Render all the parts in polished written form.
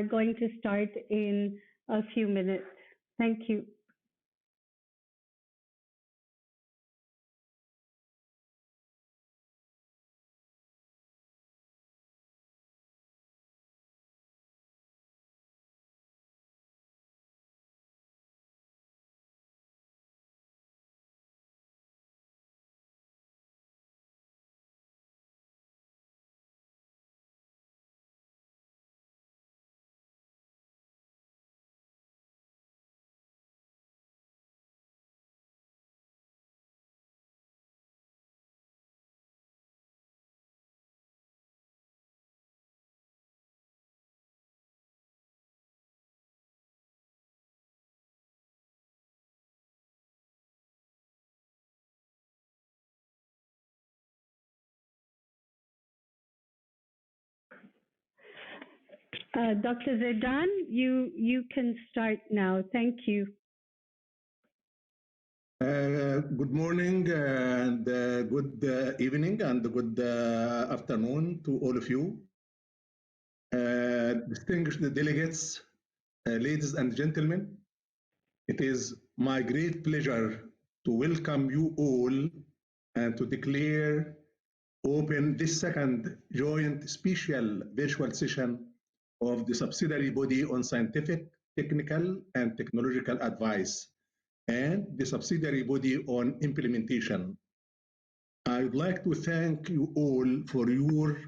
are going to start in a few minutes. Thank you. Dr. Zaidan, you can start now. Thank you. Good morning and good evening and good afternoon to all of you. Distinguished delegates, ladies and gentlemen, it is my great pleasure to welcome you all and to declare open this second joint special virtual session of the subsidiary body on scientific, technical, and technological advice and the subsidiary body on implementation. I would like to thank you all for your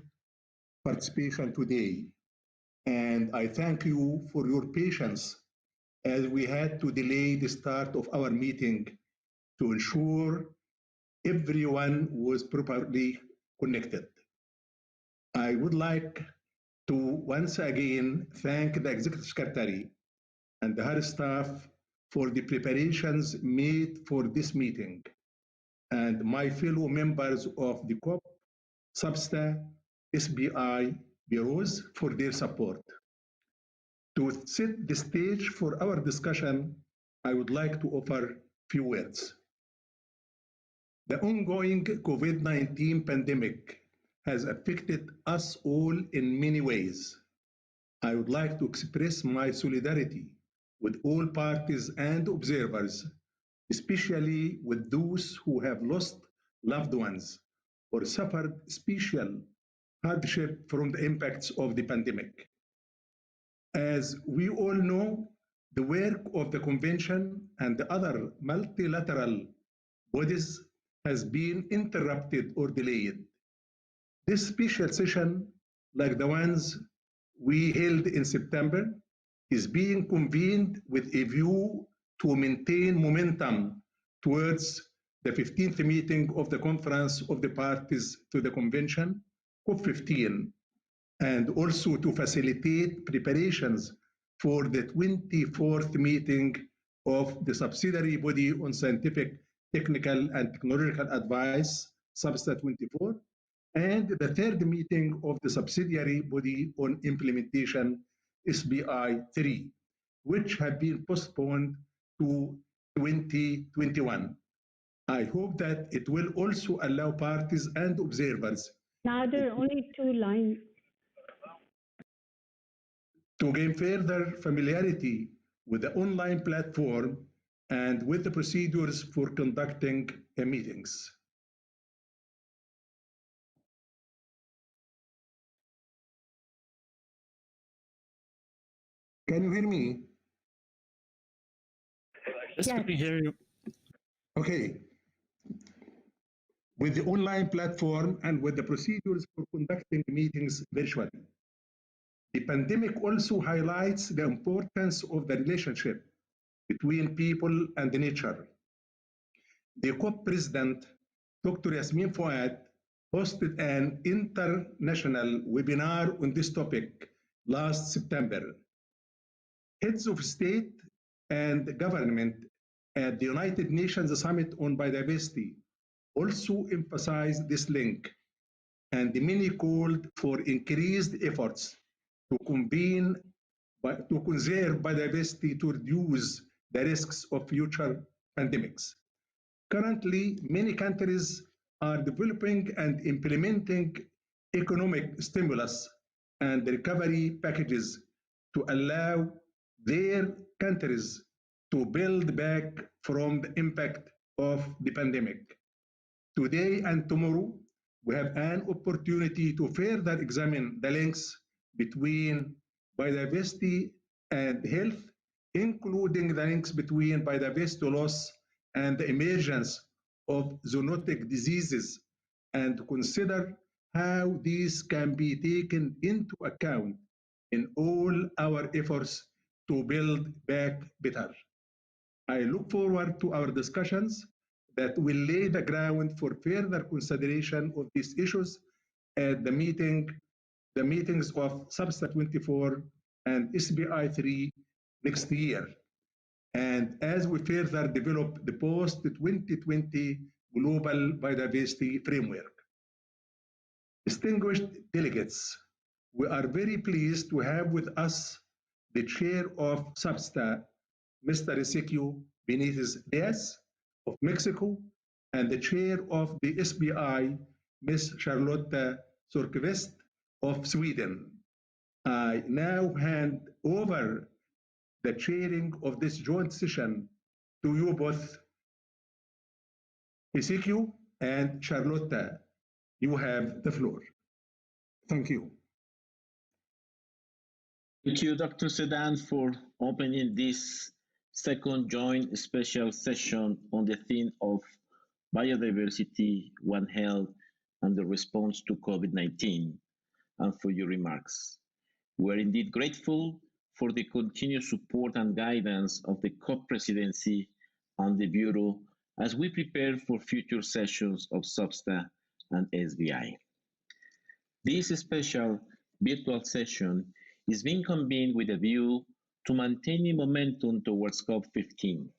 participation today, and I thank you for your patience as we had to delay the start of our meeting to ensure everyone was properly connected. I would like to once again thank the Executive Secretary and her staff for the preparations made for this meeting, and my fellow members of the COP, SBSTA, SBI bureaus for their support. To set the stage for our discussion, I would like to offer a few words. The ongoing COVID-19 pandemic has affected us all in many ways. I would like to express my solidarity with all parties and observers, especially with those who have lost loved ones or suffered special hardship from the impacts of the pandemic. As we all know, the work of the Convention and the other multilateral bodies has been interrupted or delayed. This special session, like the ones we held in September, is being convened with a view to maintain momentum towards the 15th meeting of the Conference of the Parties to the Convention, COP15, and also to facilitate preparations for the 24th meeting of the subsidiary body on scientific, technical, and technological advice, SBSTTA-24, and the third meeting of the subsidiary body on implementation, SBI-03, which have been postponed to 2021. I hope that it will also allow parties and observers. Now there are only 2 lines. To gain further familiarity with the online platform and with the procedures for conducting meetings. Can you hear me? Yes, we can hear you. Okay. With the online platform and with the procedures for conducting meetings virtually. The pandemic also highlights the importance of the relationship between people and nature. The COP president, Dr. Yasmin Fouad, hosted an international webinar on this topic last September. Heads of state and government at the United Nations Summit on Biodiversity also emphasized this link, and many called for increased efforts to conserve biodiversity to reduce the risks of future pandemics. Currently, many countries are developing and implementing economic stimulus and recovery packages to allow their countries to build back from the impact of the pandemic. Today and tomorrow, we have an opportunity to further examine the links between biodiversity and health, including the links between biodiversity loss and the emergence of zoonotic diseases, and consider how these can be taken into account in all our efforts to build back better. I look forward to our discussions that will lay the ground for further consideration of these issues at the meetings of SBSTTA-24 and SBI-03 next year. And as we further develop the post-2020 global biodiversity framework. Distinguished delegates, we are very pleased to have with us the chair of SBSTA, Mr. Ezequiel Benitez Diaz of Mexico, and the chair of the SBI, Ms. Charlotta Sorkvist of Sweden. I now hand over the chairing of this joint session to you both, Ezequiel and Charlotta. You have the floor. Thank you. Thank you, Dr. Sedan, for opening this second joint special session on the theme of biodiversity, One Health, and the response to COVID-19, and for your remarks. We're indeed grateful for the continued support and guidance of the co-presidency and the Bureau as we prepare for future sessions of SBSTA and SBI. This special virtual session is being convened with a view to maintaining momentum towards COP15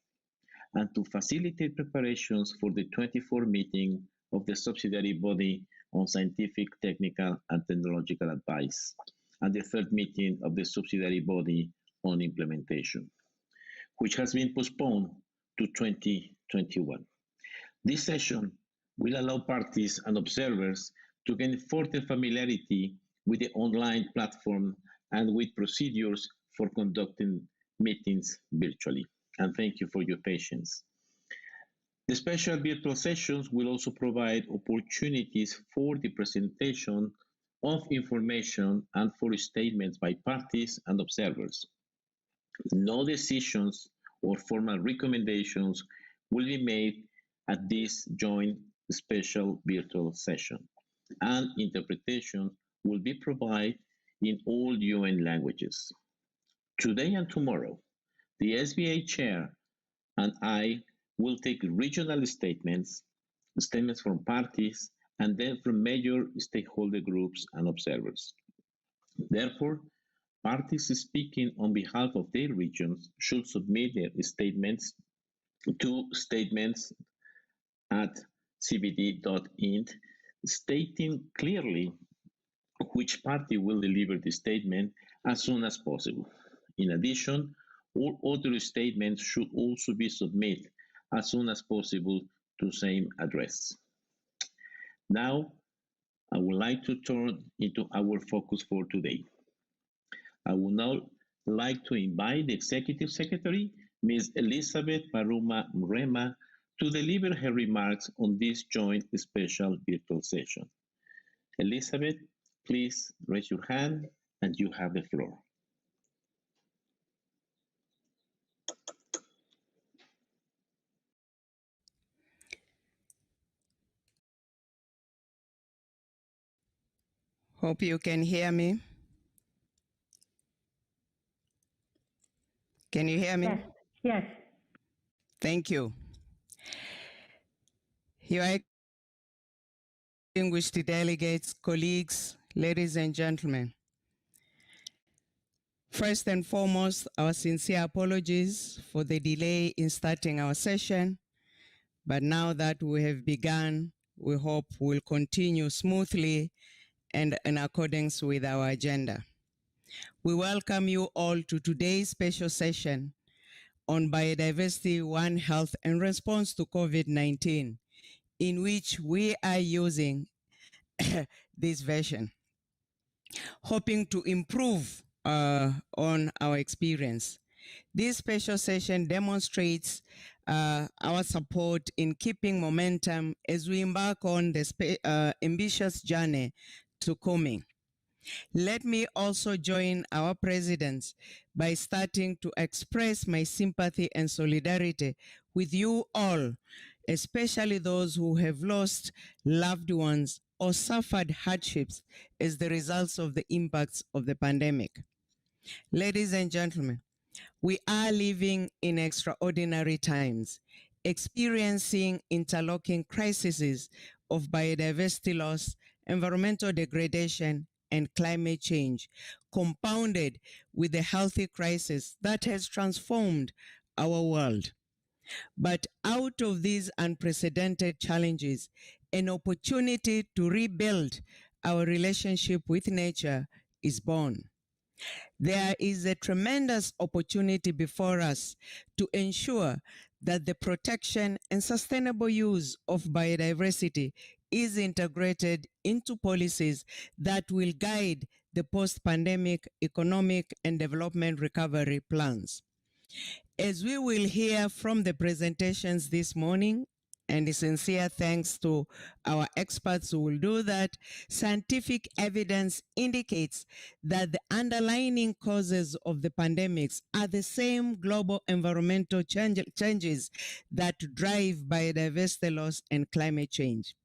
and to facilitate preparations for the 24th meeting of the subsidiary body on scientific, technical, and technological advice, and the third meeting of the subsidiary body on implementation, which has been postponed to 2021. This session will allow parties and observers to gain further familiarity with the online platform and with procedures for conducting meetings virtually. And thank you for your patience. The special virtual sessions will also provide opportunities for the presentation of information and for statements by parties and observers. No decisions or formal recommendations will be made at this joint special virtual session, and interpretation will be provided in all UN languages. Today and tomorrow, the SBA chair and I will take regional statements from parties, and then from major stakeholder groups and observers. Therefore, parties speaking on behalf of their regions should submit their statements to statements@cbd.int, stating clearly which party will deliver the statement as soon as possible. In addition, all other statements should also be submitted as soon as possible to the same address. Now, I would like to turn into our focus for today. I would now like to invite the Executive Secretary, Ms. Elizabeth Maruma Mrema, to deliver her remarks on this joint special virtual session. Elizabeth, please raise your hand and you have the floor. Hope you can hear me. Can you hear me? Yes, yes. Thank you. Your distinguished delegates, colleagues, ladies and gentlemen. First and foremost, our sincere apologies for the delay in starting our session. But now that we have begun, we hope we'll continue smoothly and in accordance with our agenda. We welcome you all to today's special session on biodiversity, One Health, and response to COVID-19, in which we are using this version, hoping to improve on our experience. This special session demonstrates our support in keeping momentum as we embark on the ambitious journey to calming. Let me also join our presidents by starting to express my sympathy and solidarity with you all, especially those who have lost loved ones or suffered hardships as the results of the impacts of the pandemic. Ladies and gentlemen, we are living in extraordinary times, experiencing interlocking crises of biodiversity loss, environmental degradation, and climate change, compounded with the health crisis that has transformed our world. But out of these unprecedented challenges, an opportunity to rebuild our relationship with nature is born. There is a tremendous opportunity before us to ensure that the protection and sustainable use of biodiversity is integrated into policies that will guide the post-pandemic economic and development recovery plans. As we will hear from the presentations this morning, and a sincere thanks to our experts who will do that, scientific evidence indicates that the underlying causes of the pandemics are the same global environmental changes that drive biodiversity loss and climate change.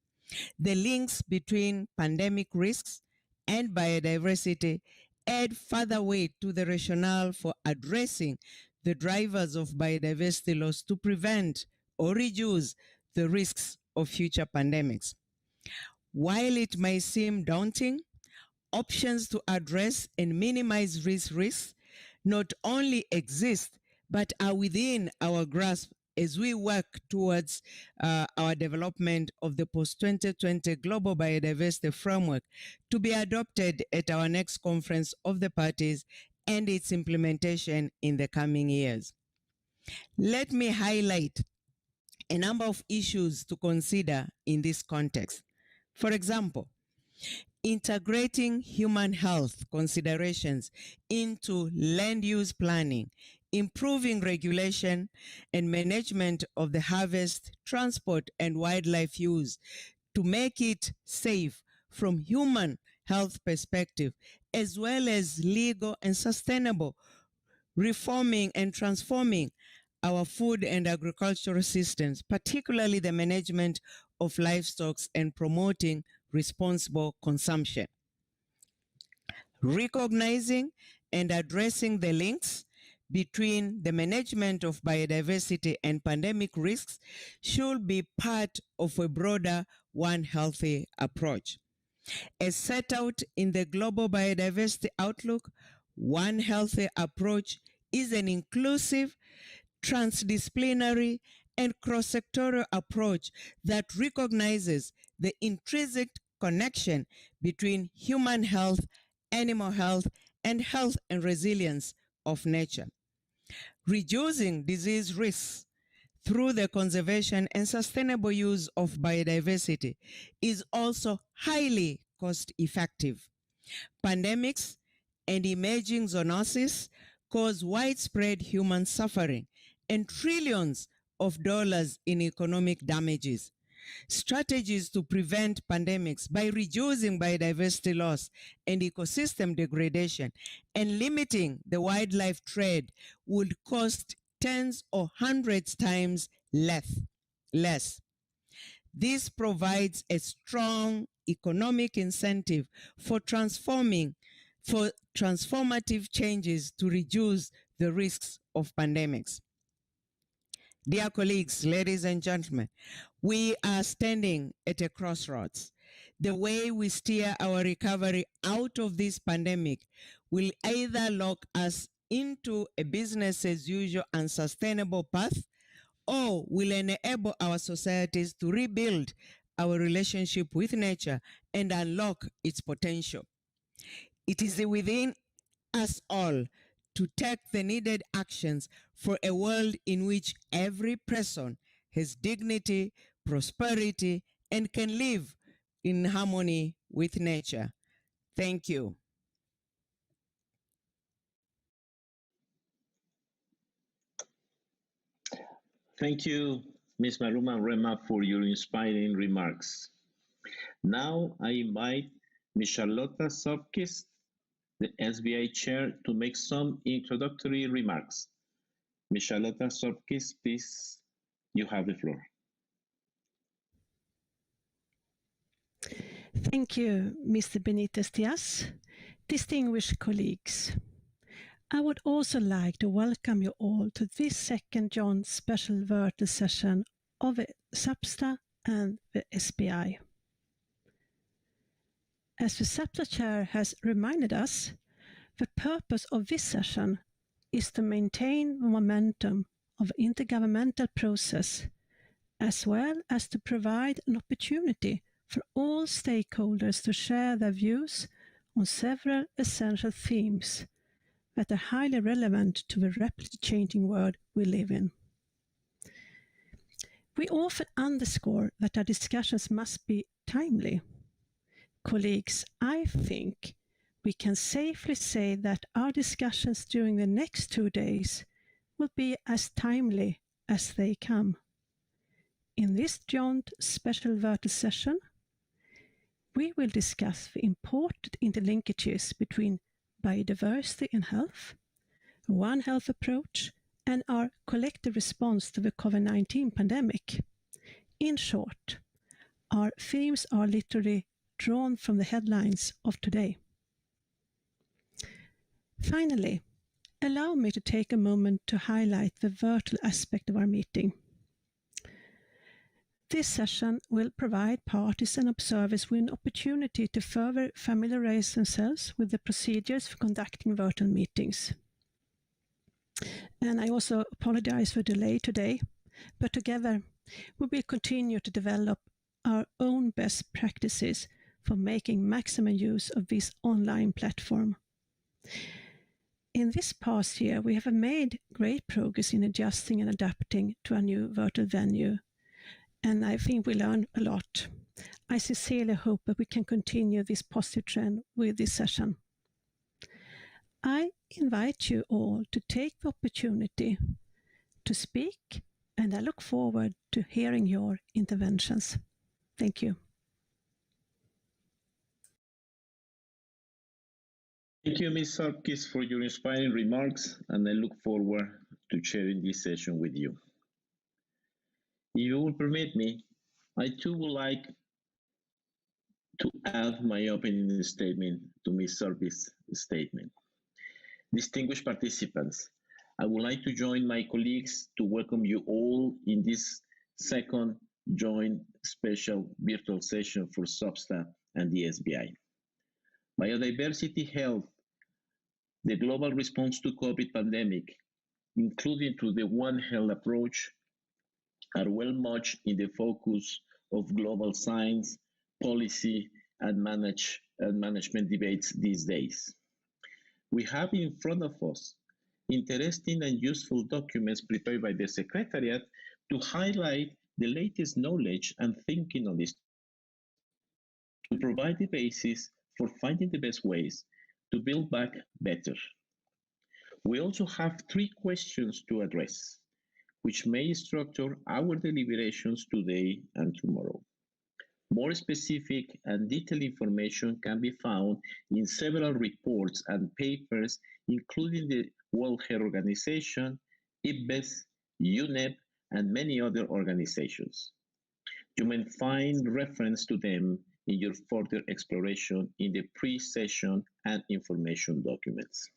The links between pandemic risks and biodiversity add further weight to the rationale for addressing the drivers of biodiversity loss to prevent or reduce the risks of future pandemics. While it may seem daunting, options to address and minimize risks not only exist, but are within our grasp as we work towards our development of the post-2020 Global Biodiversity Framework to be adopted at our next conference of the parties and its implementation in the coming years. Let me highlight a number of issues to consider in this context. For example, integrating human health considerations into land use planning, improving regulation and management of the harvest, transport, and wildlife use to make it safe from human health perspective, as well as legal and sustainable, reforming and transforming our food and agricultural systems, particularly the management of livestock and promoting responsible consumption. Recognizing and addressing the links between the management of biodiversity and pandemic risks should be part of a broader One Healthy approach. As set out in the Global Biodiversity Outlook, One Healthy approach is an inclusive, transdisciplinary, and cross-sectoral approach that recognizes the intrinsic connection between human health, animal health, and health and resilience of nature. Reducing disease risks through the conservation and sustainable use of biodiversity is also highly cost-effective. Pandemics and emerging zoonosis cause widespread human suffering and trillions of dollars in economic damages. Strategies to prevent pandemics by reducing biodiversity loss and ecosystem degradation and limiting the wildlife trade would cost tens or hundreds times less. This provides a strong economic incentive for transformative changes to reduce the risks of pandemics. Dear colleagues, ladies and gentlemen, we are standing at a crossroads. The way we steer our recovery out of this pandemic will either lock us into a business as usual unsustainable path, or will enable our societies to rebuild our relationship with nature and unlock its potential. It is within us all to take the needed actions for a world in which every person has dignity, prosperity, and can live in harmony with nature. Thank you. Thank you, Ms. Maruma Rema, for your inspiring remarks. Now I invite Ms. Charlotta Sopkis, the SBI Chair, to make some introductory remarks. Ms. Charlotta Sopkis, please, you have the floor. Thank you, Mr. Benitez-Diaz. Distinguished colleagues, I would also like to welcome you all to this second joint special virtual session of the SBSTTA and the SBI. As the SBSTTA Chair has reminded us, the purpose of this session is to maintain the momentum of the intergovernmental process, as well as to provide an opportunity for all stakeholders to share their views on several essential themes that are highly relevant to the rapidly changing world we live in. We often underscore that our discussions must be timely. Colleagues, I think we can safely say that our discussions during the next 2 days will be as timely as they come. In this joint special virtual session, we will discuss the important interlinkages between biodiversity and health, One Health approach, and our collective response to the COVID-19 pandemic. In short, our themes are literally drawn from the headlines of today. Finally, allow me to take a moment to highlight the virtual aspect of our meeting. This session will provide parties and observers with an opportunity to further familiarize themselves with the procedures for conducting virtual meetings. And I also apologize for the delay today, but together we will continue to develop our own best practices for making maximum use of this online platform. In this past year, we have made great progress in adjusting and adapting to our new virtual venue, and I think we learned a lot. I sincerely hope that we can continue this positive trend with this session. I invite you all to take the opportunity to speak, and I look forward to hearing your interventions. Thank you. Thank you, Ms. Sopkis, for your inspiring remarks, and I look forward to sharing this session with you. If you will permit me, I too would like to add my opening statement to Ms. Sopkis' statement. Distinguished participants, I would like to join my colleagues to welcome you all in this second joint special virtual session for SBSTTA and the SBI. Biodiversity-health, the global response to COVID pandemic, including through the One Health approach, are well much in the focus of global science, policy, and management debates these days. We have in front of us interesting and useful documents prepared by the Secretariat to highlight the latest knowledge and thinking on this, to provide the basis for finding the best ways to build back better. We also have 3 questions to address, which may structure our deliberations today and tomorrow. More specific and detailed information can be found in several reports and papers, including the World Health Organization, IPBES, UNEP, and many other organizations. You may find reference to them in your further exploration in the pre-session and information documents.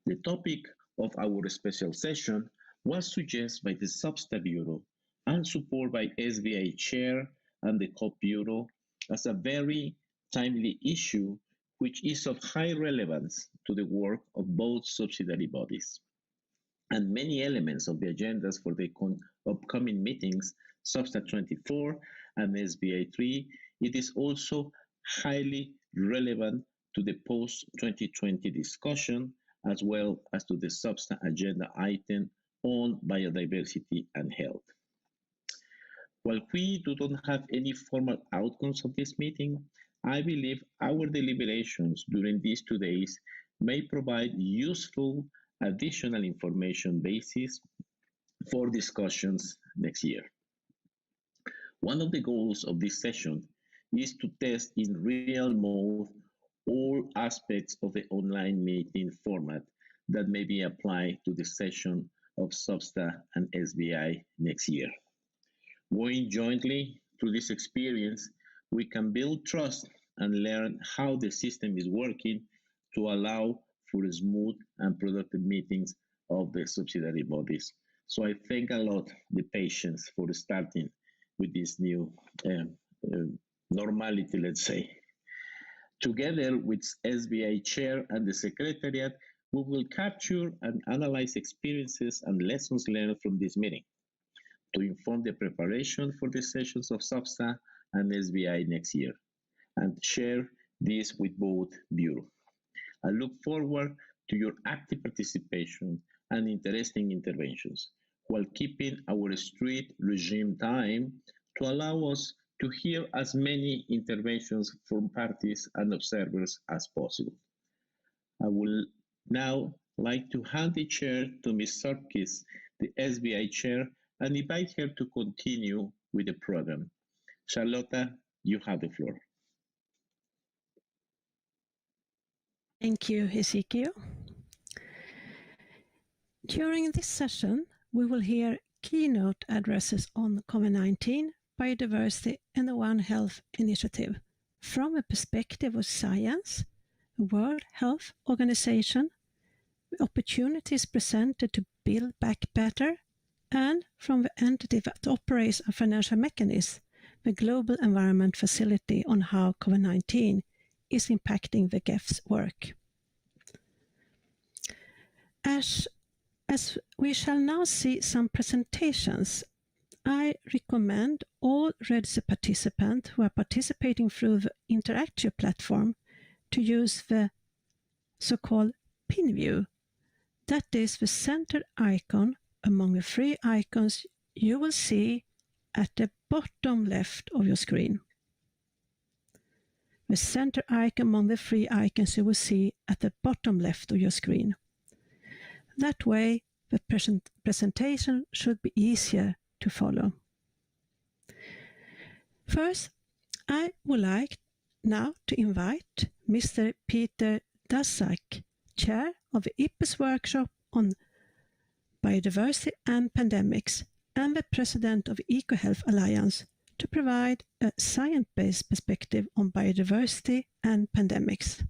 The topic of our special session was suggested by the SBSTTA Bureau and supported by SBI Chair and the COP Bureau as a very timely issue which is of high relevance to the work of both subsidiary bodies. And many elements of the agendas for the upcoming meetings, SBSTTA-24 and SBI-03, it is also highly relevant to the post-2020 discussion, as well as to the SBSTTA agenda item on biodiversity and health. While we do not have any formal outcomes of this meeting, I believe our deliberations during these 2 days may provide useful additional information basis for discussions next year. One of the goals of this session is to test in real mode all aspects of the online meeting format that may be applied to the session of SBSTA and SBI next year. Going jointly through this experience, we can build trust and learn how the system is working to allow for smooth and productive meetings of the subsidiary bodies. So I thank a lot the patience for starting with this new normality, let's say. Together with SBI Chair and the Secretariat, we will capture and analyze experiences and lessons learned from this meeting to inform the preparation for the sessions of SBSTA and SBI next year, and share this with both bureaus. I look forward to your active participation and interesting interventions, while keeping our strict regime time to allow us to hear as many interventions from parties and observers as possible. I would now like to hand the chair to Ms. Sarkis, the SBI chair, and invite her to continue with the program. Charlotta, you have the floor. Thank you, Ezekiel. During this session, we will hear keynote addresses on COVID-19, biodiversity, and the One Health initiative from a perspective of science, World Health Organization, opportunities presented to build back better, and from the entity that operates a financial mechanism, the Global Environment Facility, on how COVID-19 is impacting the GEF's work. As we shall now see some presentations, I recommend all registered participants who are participating through the interactive platform to use the so-called pin view. That is the center icon among the three icons you will see at the bottom left of your screen. The center icon among the three icons you will see at the bottom left of your screen. That way, the presentation should be easier to follow. First, I would like now to invite Mr. Peter Daszak, Chair of the IPPES workshop on biodiversity and pandemics, and the President of EcoHealth Alliance, to provide a science-based perspective on biodiversity and pandemics.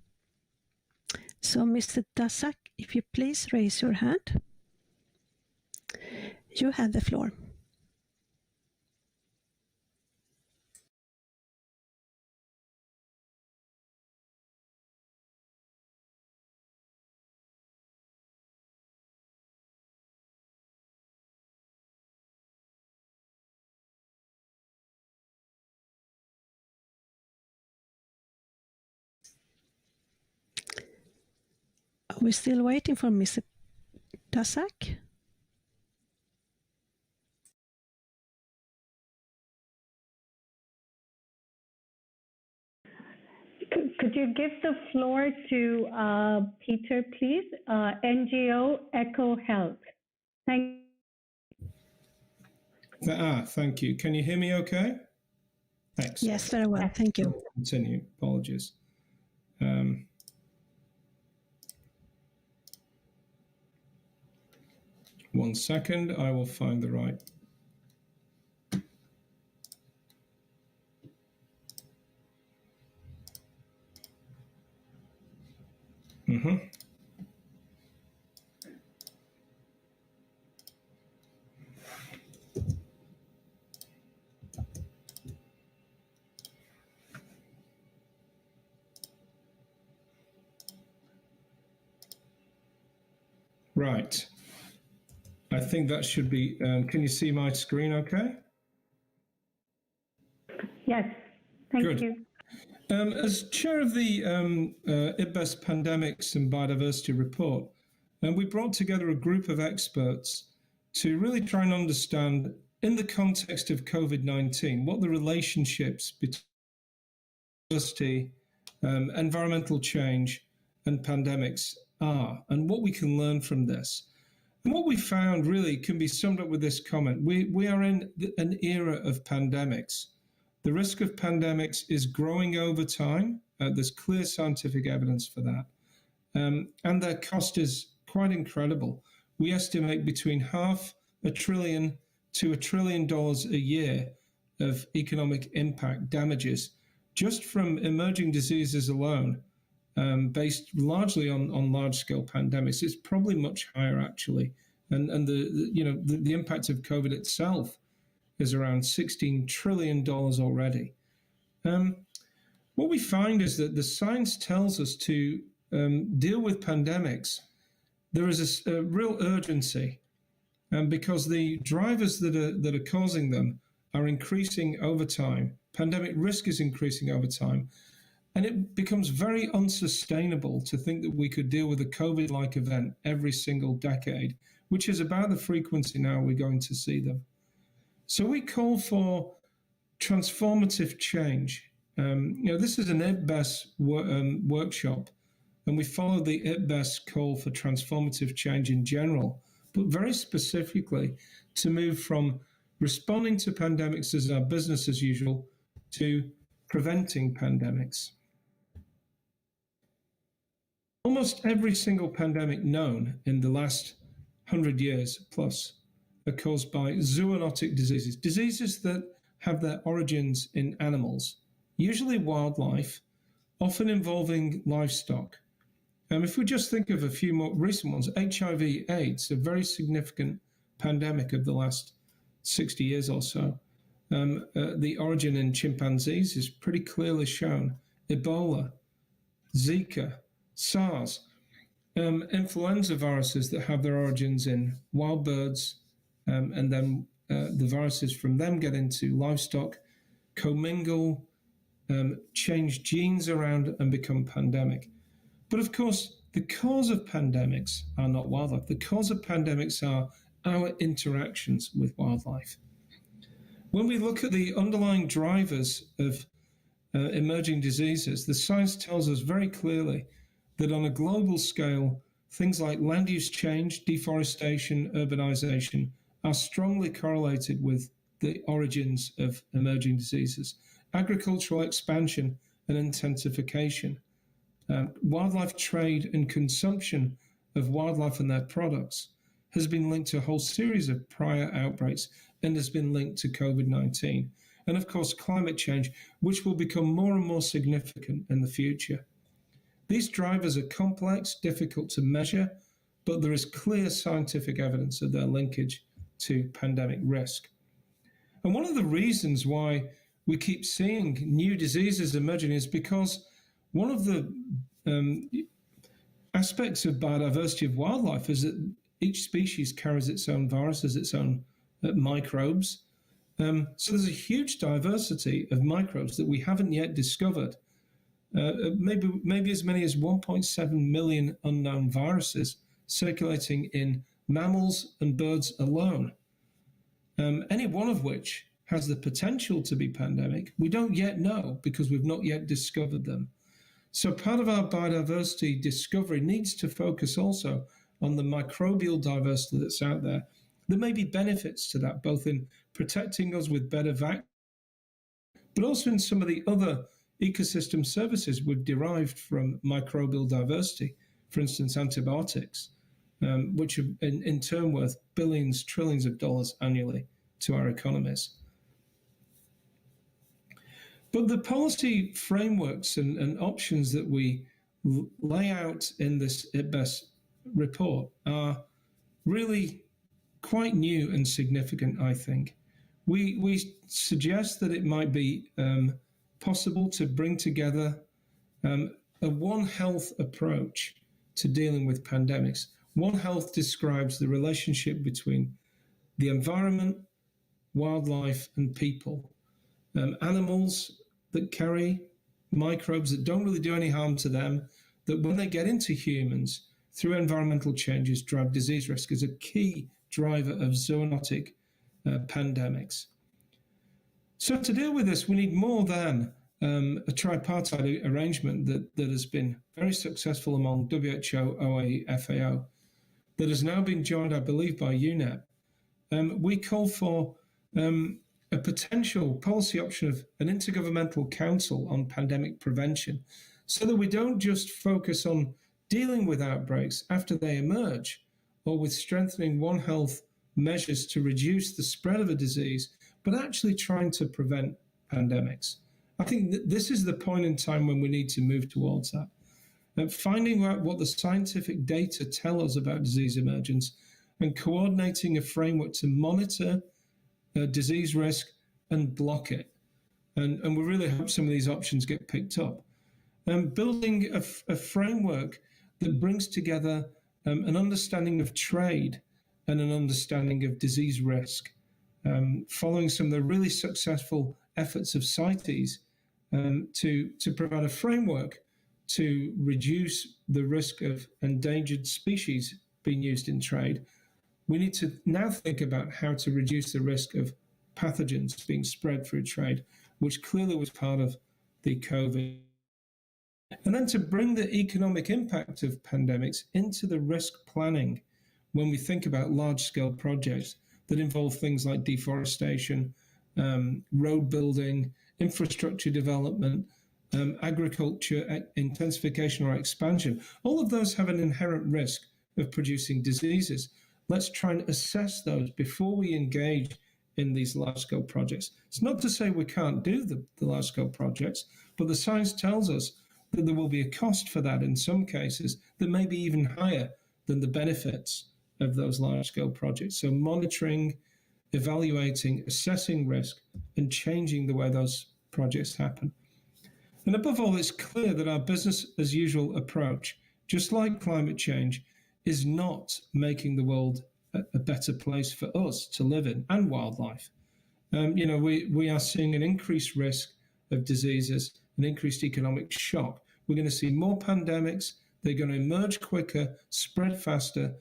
So, Mr. Daszak, if you please raise your hand. You have the floor. Are we still waiting for Mr. Daszak? Could you give the floor to Peter, please? NGO Echo Health. Thank you. Thank you. Can you hear me okay? Excellent. Yes, very well. Thank you. Continue. Apologies. One second, I will find the right. Right. I think that should be, can you see my screen okay? Yes, thank Good. you. As chair of the IPBES Pandemics and Biodiversity Report, we brought together a group of experts to really try and understand, in the context of COVID-19, what the relationships between biodiversity, environmental change, and pandemics are, and what we can learn from this. And what we found really can be summed up with this comment. We are in an era of pandemics. The risk of pandemics is growing over time. There's clear scientific evidence for that. And their cost is quite incredible. We estimate between $500 billion to $1 trillion a year of economic impact damages just from emerging diseases alone, based largely on large-scale pandemics. It's probably much higher actually, and the impact of COVID itself is around $16 trillion already. What we find is that the science tells us to deal with pandemics. There is a real urgency, because the drivers that are causing them are increasing over time. Pandemic risk is increasing over time. And it becomes very unsustainable to think that we could deal with a COVID-like event every single decade, which is about the frequency now we're going to see them. So we call for transformative change. This is an IPBES workshop, and we follow the IPBES call for transformative change in general, but very specifically to move from responding to pandemics as our business as usual to preventing pandemics. Almost every single pandemic known in the last 100 years plus are caused by zoonotic diseases, diseases that have their origins in animals, usually wildlife, often involving livestock. If we just think of a few more recent ones, HIV/AIDS, a very significant pandemic of the last 60 years or so. The origin in chimpanzees is pretty clearly shown. Ebola, Zika, SARS, influenza viruses that have their origins in wild birds, and then the viruses from them get into livestock, commingle, change genes around and become pandemic. But of course, the cause of pandemics are not wildlife. The cause of pandemics are our interactions with wildlife. When we look at the underlying drivers of emerging diseases, the science tells us very clearly that on a global scale, things like land use change, deforestation, urbanization are strongly correlated with the origins of emerging diseases. Agricultural expansion and intensification, wildlife trade and consumption of wildlife and their products has been linked to a whole series of prior outbreaks and has been linked to COVID-19. And of course, climate change, which will become more and more significant in the future. These drivers are complex, difficult to measure, but there is clear scientific evidence of their linkage to pandemic risk. And one of the reasons why we keep seeing new diseases emerging is because one of the aspects of biodiversity of wildlife is that each species carries its own viruses, its own microbes. So there's a huge diversity of microbes that we haven't yet discovered. Maybe as many as 1.7 million unknown viruses circulating in mammals and birds alone, any one of which has the potential to be pandemic. We don't yet know because we've not yet discovered them. So part of our biodiversity discovery needs to focus also on the microbial diversity that's out there. There may be benefits to that, both in protecting us with better vaccines, but also in some of the other ecosystem services we've derived from microbial diversity, for instance, antibiotics, which are in turn worth billions, trillions of dollars annually to our economies. But the policy frameworks and options that we lay out in this IPBES report are really quite new and significant, I think. We suggest that it might be possible to bring together a One Health approach to dealing with pandemics. One Health describes the relationship between the environment, wildlife, and people. Animals that carry microbes that don't really do any harm to them, that when they get into humans through environmental changes drive disease risk is a key driver of zoonotic pandemics. So to deal with this, we need more than a tripartite arrangement that has been very successful among WHO, OIE, FAO. that has now been joined, I believe, by UNEP, we call for a potential policy option of an intergovernmental council on pandemic prevention, so that we don't just focus on dealing with outbreaks after they emerge, or with strengthening One Health measures to reduce the spread of a disease, but actually trying to prevent pandemics. I think that this is the point in time when we need to move towards that. And finding out what the scientific data tell us about disease emergence and coordinating a framework to monitor disease risk and block it. And we really hope some of these options get picked up. Building a framework that brings together an understanding of trade and an understanding of disease risk, following some of the really successful efforts of CITES to provide a framework to reduce the risk of endangered species being used in trade. We need to now think about how to reduce the risk of pathogens being spread through trade, which clearly was part of the COVID. And then to bring the economic impact of pandemics into the risk planning when we think about large-scale projects that involve things like deforestation, road building, infrastructure development, agriculture intensification or expansion. All of those have an inherent risk of producing diseases. Let's try and assess those before we engage in these large-scale projects. It's not to say we can't do the large-scale projects, but the science tells us that there will be a cost for that in some cases that may be even higher than the benefits of those large-scale projects. So monitoring, evaluating, assessing risk, and changing the way those projects happen. And above all, it's clear that our business as usual approach, just like climate change, is not making the world a better place for us to live in and wildlife. We are seeing an increased risk of diseases, an increased economic shock. We're going to see more pandemics. They're going to emerge quicker, spread faster,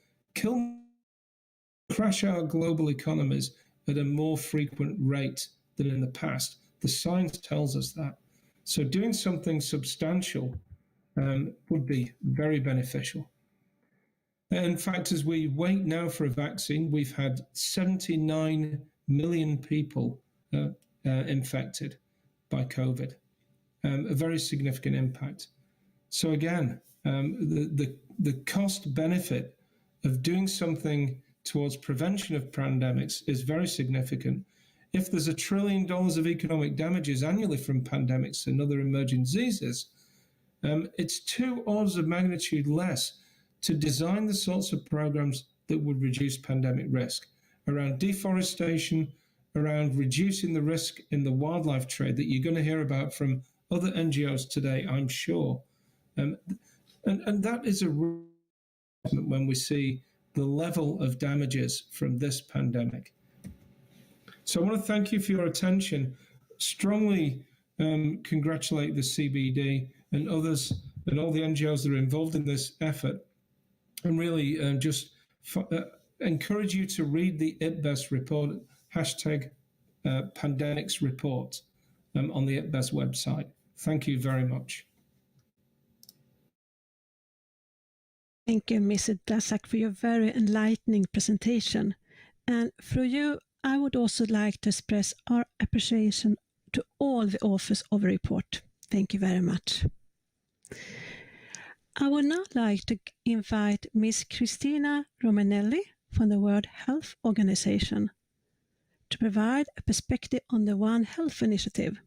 crash our global economies at a more frequent rate than in the past. The science tells us that. So doing something substantial would be very beneficial. In fact, as we wait now for a vaccine, we've had 79 million people infected by COVID, a very significant impact. So again, the cost benefit of doing something towards prevention of pandemics is very significant. If there's $1 trillion of economic damages annually from pandemics and other emerging diseases, it's 2 orders of magnitude less to design the sorts of programs that would reduce pandemic risk around deforestation, around reducing the risk in the wildlife trade that you're going to hear about from other NGOs today, I'm sure. And that is a when we see the level of damages from this pandemic. So I want to thank you for your attention. Strongly congratulate the CBD and others and all the NGOs that are involved in this effort, and really encourage you to read the IPBES report, #pandemics report on the IPBES website. Thank you very much. Thank you, Mr. Dasak, for your very enlightening presentation. And for you, I would also like to express our appreciation to all the authors of the report. Thank you very much. I would now like to invite Ms. Cristina Romanelli from the World Health Organization to provide a perspective on the One Health initiative.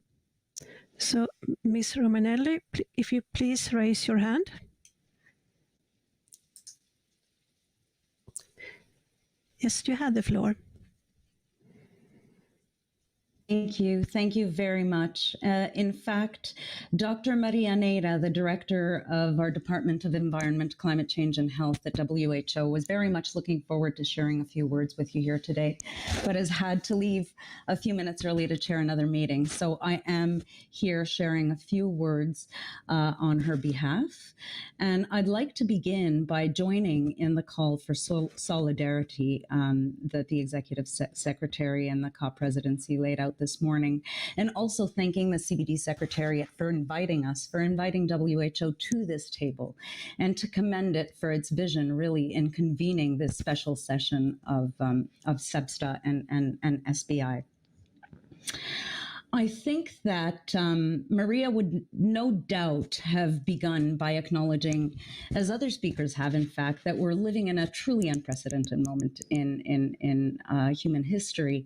So, Ms. Romanelli, if you please raise your hand. Yes, you have the floor. Thank you very much. In fact, Dr. Maria Neira, the director of our Department of Environment, Climate Change and Health at WHO, was very much looking forward to sharing a few words with you here today, but has had to leave a few minutes early to chair another meeting. So I am here sharing a few words on her behalf. And I'd like to begin by joining in the call for solidarity that the Executive Secretary and the COP presidency laid out this morning, and also thanking the CBD Secretariat for inviting us, for inviting WHO to this table, and to commend it for its vision, really, in convening this special session of SBSTA and SBI. I think that Maria would no doubt have begun by acknowledging, as other speakers have, in fact, that we're living in a truly unprecedented moment in human history.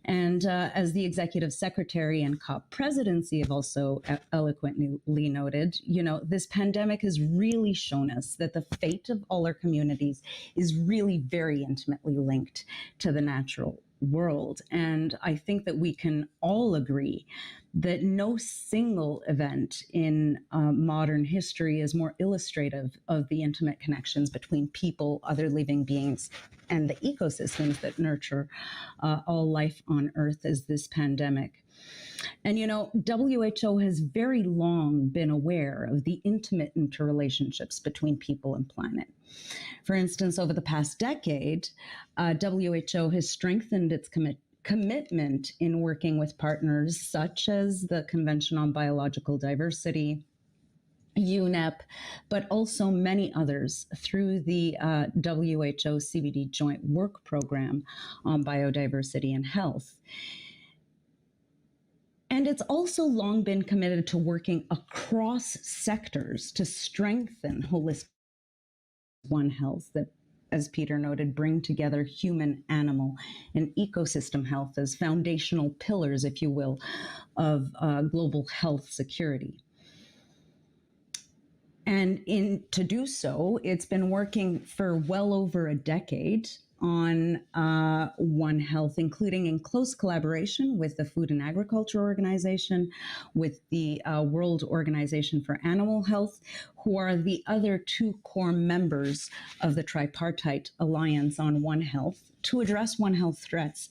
And as the Executive Secretary and COP presidency have also eloquently noted, you know, this pandemic has really shown us that the fate of all our communities is really very intimately linked to the natural world. And I think that we can all agree that no single event in modern history is more illustrative of the intimate connections between people, other living beings, and the ecosystems that nurture all life on Earth as this pandemic. And, you know, WHO has very long been aware of the intimate interrelationships between people and planet. For instance, over the past decade, WHO has strengthened its commitment in working with partners such as the Convention on Biological Diversity, UNEP, but also many others through the WHO CBD Joint Work Program on Biodiversity and Health. And it's also long been committed to working across sectors to strengthen holistic One Health that, as Peter noted, bring together human, animal, and ecosystem health as foundational pillars, if you will, of global health security. And to do so, it's been working for well over a decade on One Health, including in close collaboration with the Food and Agriculture Organization, with the World Organization for Animal Health, who are the other two core members of the Tripartite Alliance on One Health, to address One Health threats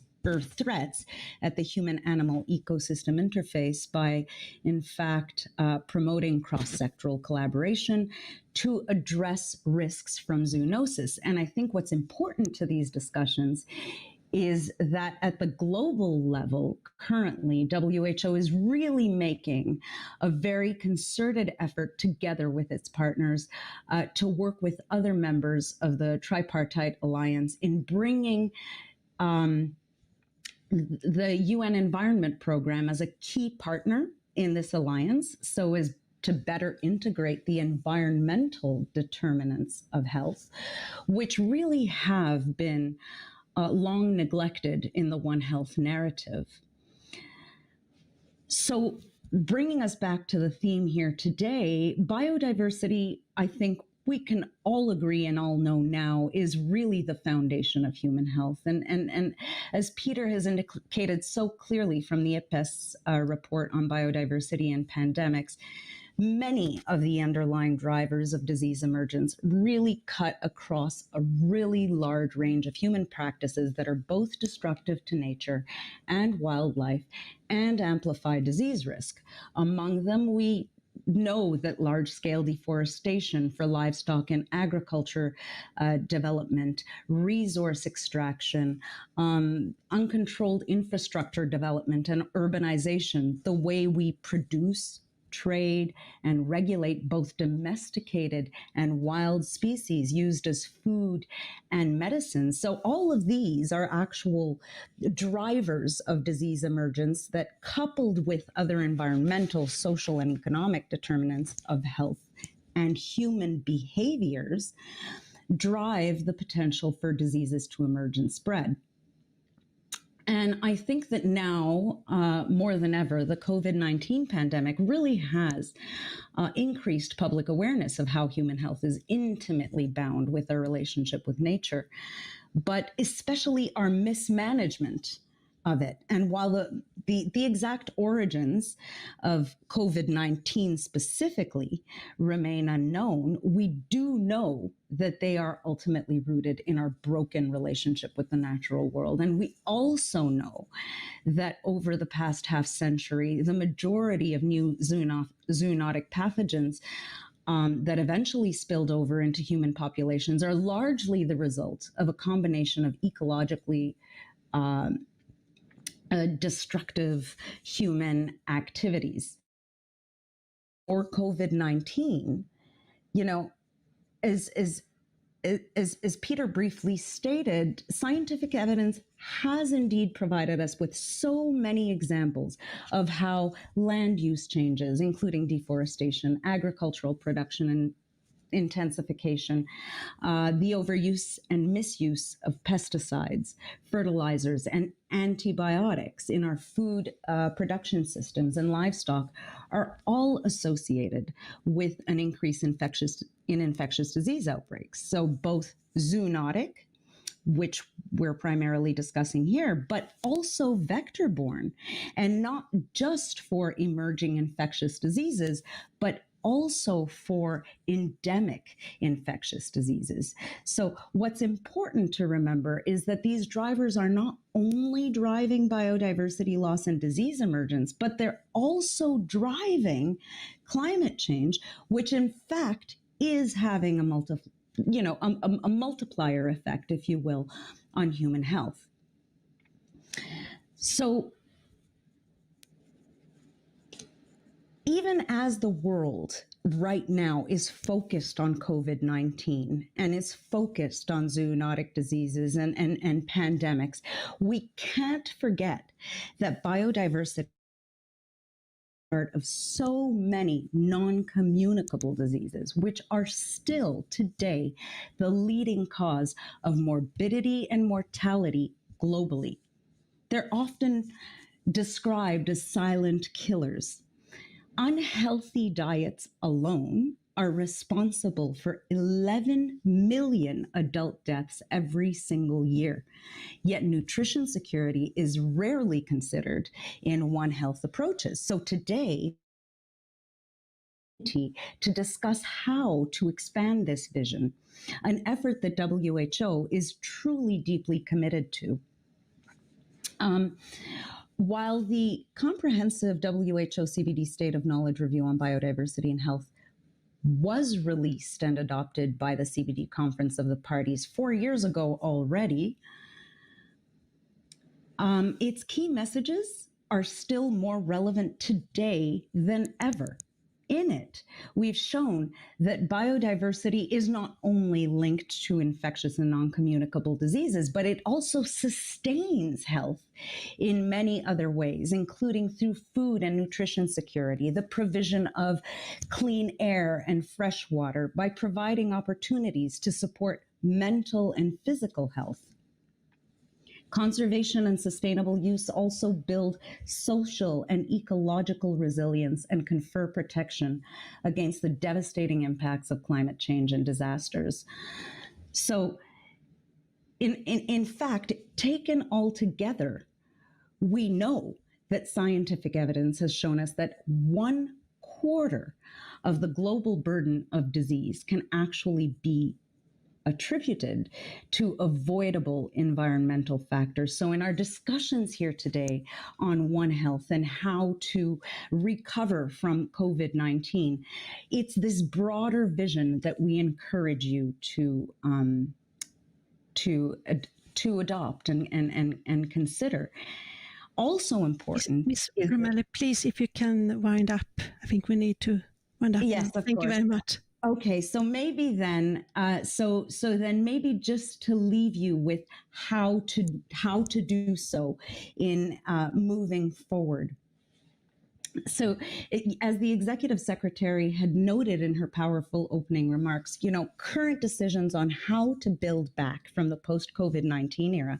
at the human-animal ecosystem interface by, in fact, promoting cross-sectoral collaboration to address risks from zoonosis. And I think what's important to these discussions is that at the global level, currently, WHO is really making a very concerted effort together with its partners to work with other members of the Tripartite Alliance in bringing the UN Environment Program as a key partner in this alliance, so as to better integrate the environmental determinants of health, which really have been long neglected in the One Health narrative. So bringing us back to the theme here today, biodiversity, I think we can all agree and all know now, is really the foundation of human health. And as Peter has indicated so clearly from the IPBES report on biodiversity and pandemics, many of the underlying drivers of disease emergence really cut across a really large range of human practices that are both destructive to nature and wildlife and amplify disease risk. Among them, we know that large-scale deforestation for livestock and agriculture development, resource extraction, uncontrolled infrastructure development and urbanization, the way we produce, trade, and regulate both domesticated and wild species used as food and medicine. So all of these are actual drivers of disease emergence that, coupled with other environmental, social, and economic determinants of health and human behaviors, drive the potential for diseases to emerge and spread. And I think that now, more than ever, the COVID-19 pandemic really has increased public awareness of how human health is intimately bound with our relationship with nature, but especially our mismanagement of it. And while the exact origins of COVID-19 specifically remain unknown, we do know that they are ultimately rooted in our broken relationship with the natural world. And we also know that over the past half century, the majority of new zoonotic pathogens that eventually spilled over into human populations are largely the result of a combination of ecologically destructive human activities. Or COVID-19, as Peter briefly stated, scientific evidence has indeed provided us with so many examples of how land use changes, including deforestation, agricultural production and intensification, the overuse and misuse of pesticides, fertilizers, and antibiotics in our food production systems and livestock are all associated with an increase in infectious disease outbreaks. So both zoonotic, which we're primarily discussing here, but also vector-borne, and not just for emerging infectious diseases, but also for endemic infectious diseases. So what's important to remember is that these drivers are not only driving biodiversity loss and disease emergence, but they're also driving climate change, which in fact is having a multiplier effect, if you will, on human health. So even as the world right now is focused on COVID-19 and is focused on zoonotic diseases and pandemics, we can't forget that biodiversity is part of so many non-communicable diseases, which are still today the leading cause of morbidity and mortality globally. They're often described as silent killers. Unhealthy diets alone are responsible for 11 million adult deaths every single year. Yet nutrition security is rarely considered in One Health approaches. So today, to discuss how to expand this vision, an effort that WHO is truly deeply committed to. While the comprehensive WHO CBD State of Knowledge Review on Biodiversity and Health was released and adopted by the CBD Conference of the Parties 4 years ago already, its key messages are still more relevant today than ever. In it, we've shown that biodiversity is not only linked to infectious and non-communicable diseases, but it also sustains health in many other ways, including through food and nutrition security, the provision of clean air and fresh water by providing opportunities to support mental and physical health. Conservation and sustainable use also build social and ecological resilience and confer protection against the devastating impacts of climate change and disasters. So, in fact, taken all together, we know that scientific evidence has shown us that 1/4 of the global burden of disease can actually be attributed to avoidable environmental factors. So in our discussions here today on One Health and how to recover from COVID-19, it's this broader vision that we encourage you to adopt and consider. Also important. Ms. Romelli, please, if you can wind up. I think we need to wind up. Yes, now. Thank you very much. Okay, so maybe then, so then maybe just to leave you with how to do so in moving forward. So, as the executive secretary had noted in her powerful opening remarks, current decisions on how to build back from the post-COVID-19 era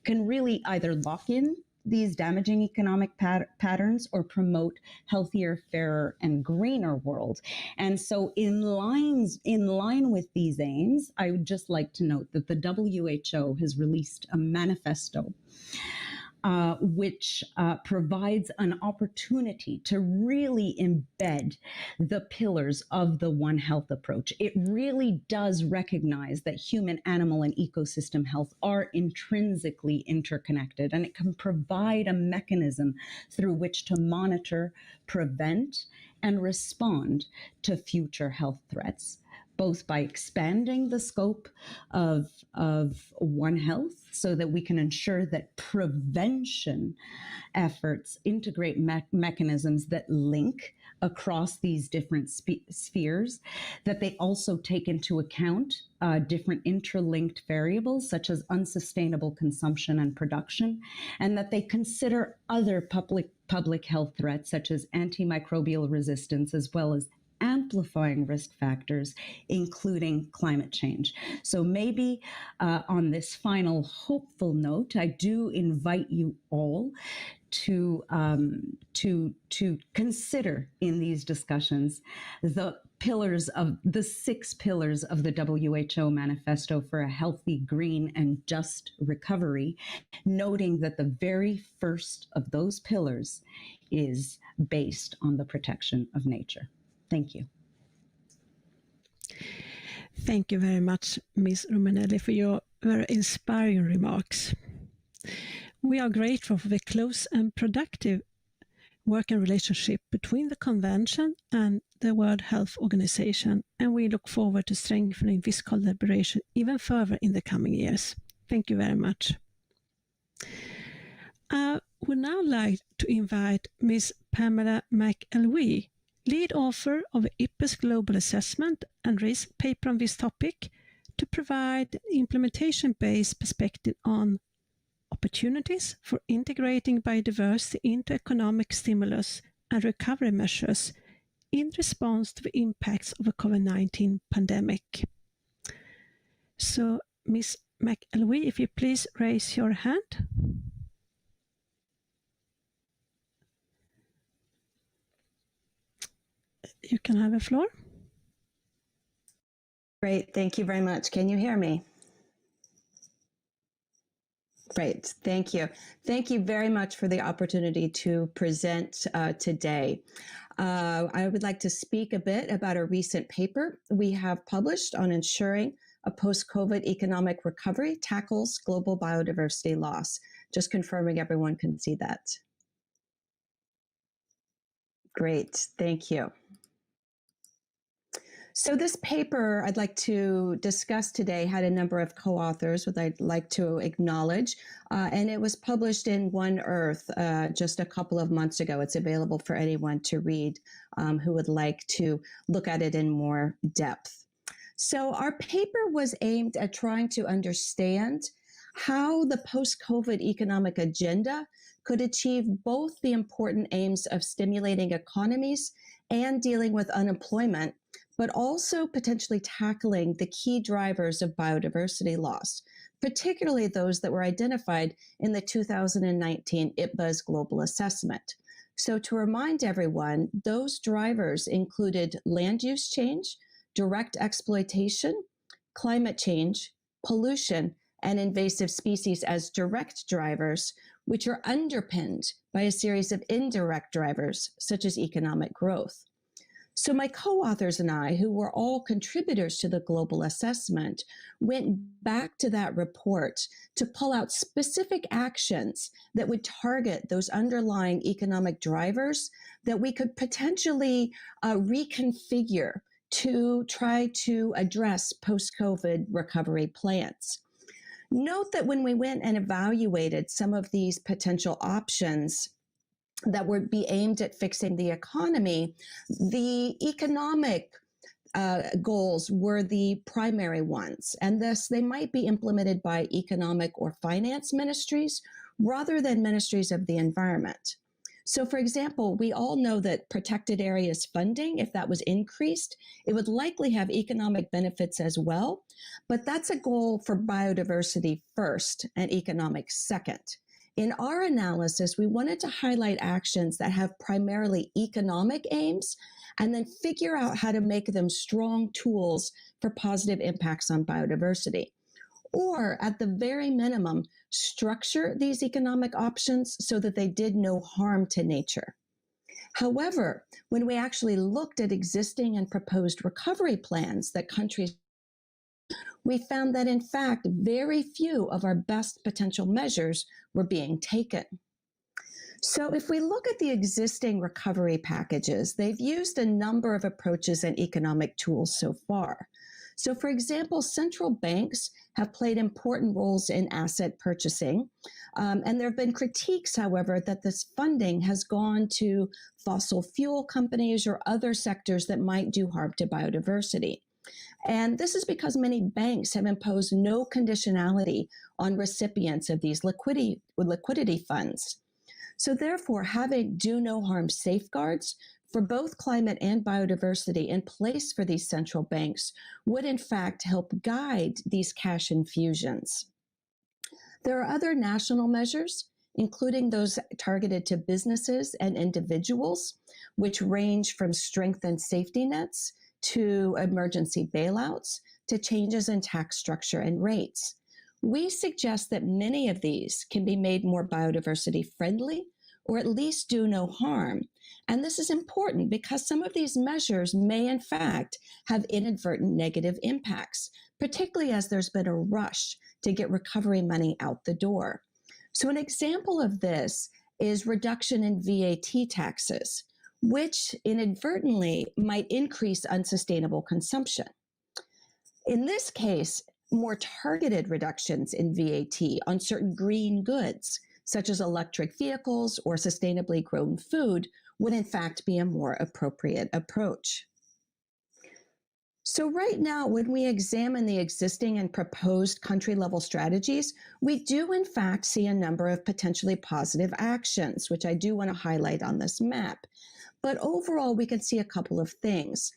can really either lock in these damaging economic patterns or promote healthier, fairer, and greener world. And so in line with these aims, I would just like to note that the WHO has released a manifesto which provides an opportunity to really embed the pillars of the One Health approach. It really does recognize that human, animal, and ecosystem health are intrinsically interconnected, and it can provide a mechanism through which to monitor, prevent, and respond to future health threats. both by expanding the scope of One Health so that we can ensure that prevention efforts integrate mechanisms that link across these different spheres, that they also take into account different interlinked variables such as unsustainable consumption and production, and that they consider other public health threats such as antimicrobial resistance, as well as amplifying risk factors, including climate change. So maybe on this final hopeful note, I do invite you all to consider in these discussions the six pillars of the WHO Manifesto for a Healthy, Green, and Just Recovery, noting that the very first of those pillars is based on the protection of nature. Thank you. Thank you very much, Ms. Romanelli, for your very inspiring remarks. We are grateful for the close and productive working relationship between the Convention and the World Health Organization, and we look forward to strengthening this collaboration even further in the coming years. Thank you very much. I would now like to invite Ms. Pamela McElwee, lead author of IPBES Global Assessment and Risk paper on this topic, to provide an implementation-based perspective on opportunities for integrating biodiversity into economic stimulus and recovery measures in response to the impacts of the COVID-19 pandemic. So, Ms. McElwee, if you please raise your hand. You can have the floor. Great, thank you very much. Can you hear me? Great, thank you. Thank you very much for the opportunity to present today. I would like to speak a bit about a recent paper we have published on ensuring a post-COVID economic recovery tackles global biodiversity loss. Just confirming everyone can see that. Great, thank you. So this paper I'd like to discuss today had a number of co-authors, which I'd like to acknowledge, and it was published in One Earth just a couple of months ago. It's available for anyone to read who would like to look at it in more depth. So our paper was aimed at trying to understand how the post-COVID economic agenda could achieve both the important aims of stimulating economies and dealing with unemployment, but also potentially tackling the key drivers of biodiversity loss, particularly those that were identified in the 2019 IPBES Global Assessment. So to remind everyone, those drivers included land use change, direct exploitation, climate change, pollution, and invasive species as direct drivers, which are underpinned by a series of indirect drivers, such as economic growth. So my co-authors and I, who were all contributors to the global assessment, went back to that report to pull out specific actions that would target those underlying economic drivers that we could potentially reconfigure to try to address post-COVID recovery plans. Note that when we went and evaluated some of these potential options that would be aimed at fixing the economy, the economic goals were the primary ones, and thus they might be implemented by economic or finance ministries rather than ministries of the environment. So for example, we all know that protected areas funding, if that was increased, it would likely have economic benefits as well, but that's a goal for biodiversity first and economics second. In our analysis, we wanted to highlight actions that have primarily economic aims and then figure out how to make them strong tools for positive impacts on biodiversity. Or at the very minimum, structure these economic options so that they did no harm to nature. However, when we actually looked at existing and proposed recovery plans that countries, we found that in fact, very few of our best potential measures were being taken. So if we look at the existing recovery packages, they've used a number of approaches and economic tools so far. So, for example, central banks have played important roles in asset purchasing. And there have been critiques, however, that this funding has gone to fossil fuel companies or other sectors that might do harm to biodiversity. And this is because many banks have imposed no conditionality on recipients of these liquidity funds. So therefore, having do no harm safeguards for both climate and biodiversity in place for these central banks would in fact help guide these cash infusions. There are other national measures, including those targeted to businesses and individuals, which range from strengthened safety nets to emergency bailouts to changes in tax structure and rates. We suggest that many of these can be made more biodiversity friendly or at least do no harm. And this is important because some of these measures may in fact have inadvertent negative impacts, particularly as there's been a rush to get recovery money out the door. So an example of this is reduction in VAT taxes, which inadvertently might increase unsustainable consumption. In this case, more targeted reductions in VAT on certain green goods, such as electric vehicles or sustainably grown food, would in fact be a more appropriate approach. So right now, when we examine the existing and proposed country-level strategies, we do in fact see a number of potentially positive actions, which I do want to highlight on this map. But overall, we can see a couple of things.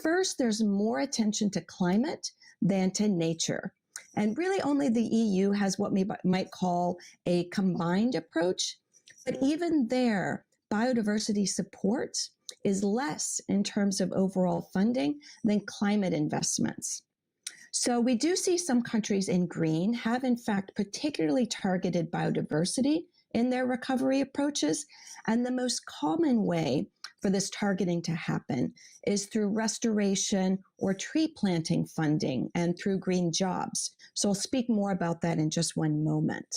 First, there's more attention to climate than to nature. And really only the EU has what we might call a combined approach. But even there, biodiversity support is less in terms of overall funding than climate investments. So we do see some countries in green have in fact particularly targeted biodiversity in their recovery approaches. And the most common way for this targeting to happen is through restoration or tree planting funding and through green jobs. So I'll speak more about that in just one moment.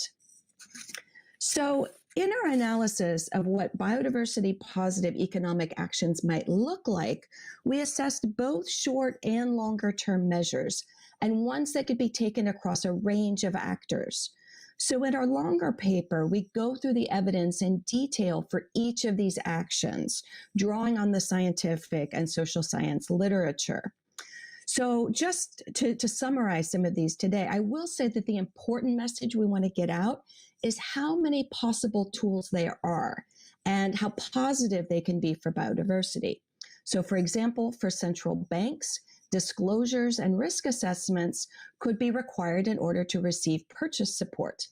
So in our analysis of what biodiversity positive economic actions might look like, we assessed both short and longer term measures and ones that could be taken across a range of actors. So in our longer paper, we go through the evidence in detail for each of these actions, drawing on the scientific and social science literature. So just to summarize some of these today, I will say that the important message we want to get out is how many possible tools there are and how positive they can be for biodiversity. So for example, for central banks, disclosures and risk assessments could be required in order to receive purchase support.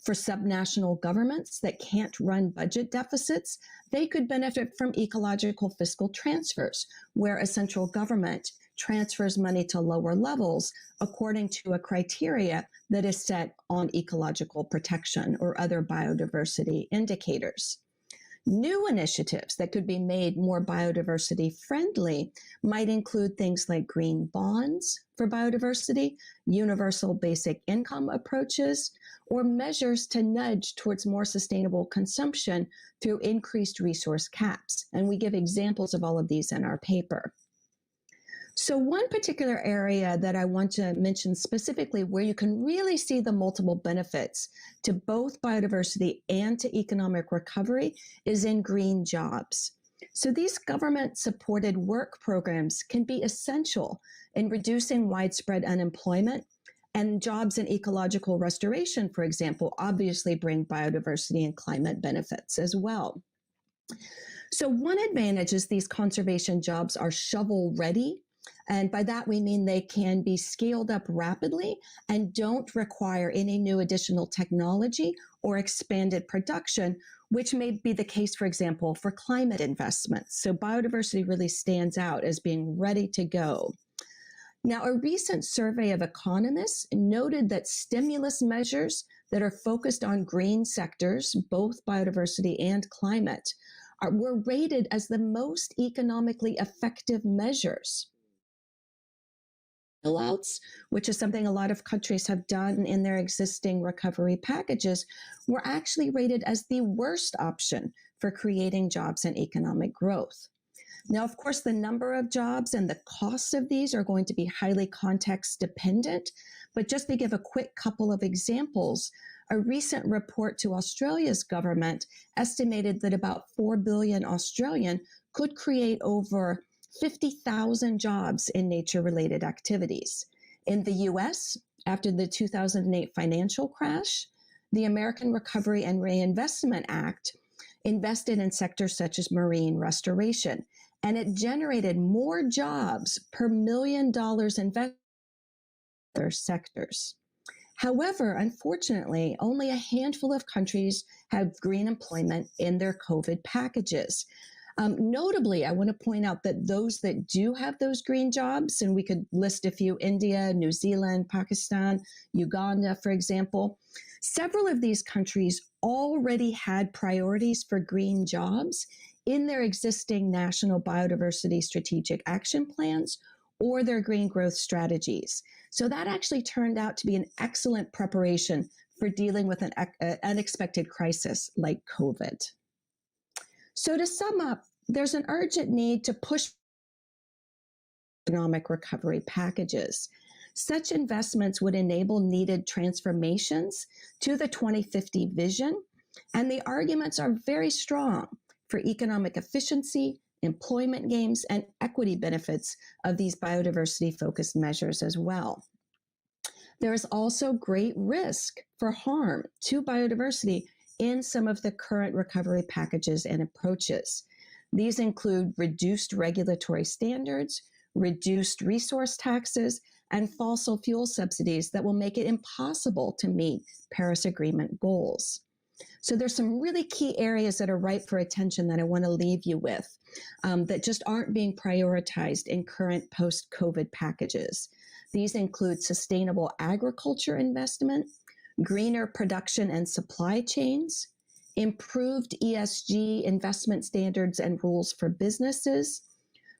For subnational governments that can't run budget deficits, they could benefit from ecological fiscal transfers, where a central government transfers money to lower levels according to a criteria that is set on ecological protection or other biodiversity indicators. New initiatives that could be made more biodiversity friendly might include things like green bonds for biodiversity, universal basic income approaches, or measures to nudge towards more sustainable consumption through increased resource caps. And we give examples of all of these in our paper. So one particular area that I want to mention specifically where you can really see the multiple benefits to both biodiversity and to economic recovery is in green jobs. So these government-supported work programs can be essential in reducing widespread unemployment, and jobs in ecological restoration, for example, obviously bring biodiversity and climate benefits as well. So one advantage is these conservation jobs are shovel-ready. And by that, we mean they can be scaled up rapidly and don't require any new additional technology or expanded production, which may be the case, for example, for climate investments. So biodiversity really stands out as being ready to go. Now, a recent survey of economists noted that stimulus measures that are focused on green sectors, both biodiversity and climate, were rated as the most economically effective measures. Bailouts, which is something a lot of countries have done in their existing recovery packages, were actually rated as the worst option for creating jobs and economic growth. Now, of course, the number of jobs and the costs of these are going to be highly context dependent. But just to give a quick couple of examples, a recent report to Australia's government estimated that about 4 billion Australian could create over 50,000 jobs in nature-related activities. In the US, after the 2008 financial crash, the American Recovery and Reinvestment Act invested in sectors such as marine restoration, and it generated more jobs per $1 million invested in other sectors. However, unfortunately, only a handful of countries have green employment in their COVID packages. Notably, I want to point out that those that do have those green jobs, and we could list a few: India, New Zealand, Pakistan, Uganda, for example, several of these countries already had priorities for green jobs in their existing national biodiversity strategic action plans or their green growth strategies. So that actually turned out to be an excellent preparation for dealing with an unexpected crisis like COVID. So to sum up, there's an urgent need to push economic recovery packages. Such investments would enable needed transformations to the 2050 vision, and the arguments are very strong for economic efficiency, employment gains, and equity benefits of these biodiversity-focused measures as well. There is also great risk for harm to biodiversity in some of the current recovery packages and approaches. These include reduced regulatory standards, reduced resource taxes, and fossil fuel subsidies that will make it impossible to meet Paris Agreement goals. So there's some really key areas that are ripe for attention that I want to leave you with that just aren't being prioritized in current post-COVID packages. These include sustainable agriculture investment, greener production and supply chains, improved ESG investment standards and rules for businesses,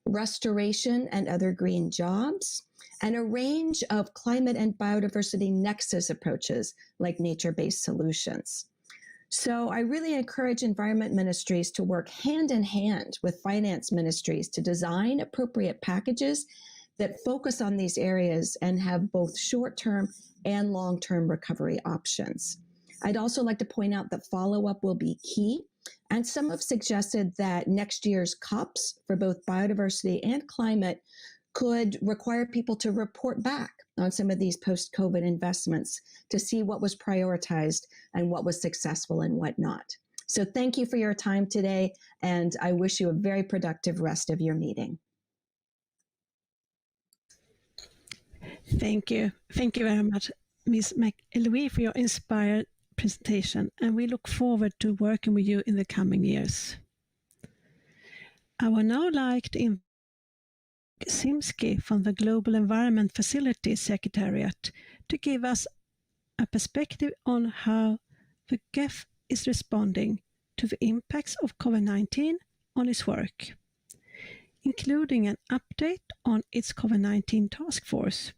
restoration and other green jobs, and a range of climate and biodiversity nexus approaches like nature-based solutions. So I really encourage environment ministries to work hand in hand with finance ministries to design appropriate packages that focus on these areas and have both short-term and long-term recovery options. I'd also like to point out that follow-up will be key, and some have suggested that next year's COPs for both biodiversity and climate could require people to report back on some of these post-COVID investments to see what was prioritized and what was successful and what not. So thank you for your time today, and I wish you a very productive rest of your meeting. Thank you. Thank you very much, Ms. McElwee, for your inspired presentation, and we look forward to working with you in the coming years. I would now like to invite Simski from the Global Environment Facility Secretariat to give us a perspective on how the GEF is responding to the impacts of COVID-19 on its work, including an update on its COVID-19 task force.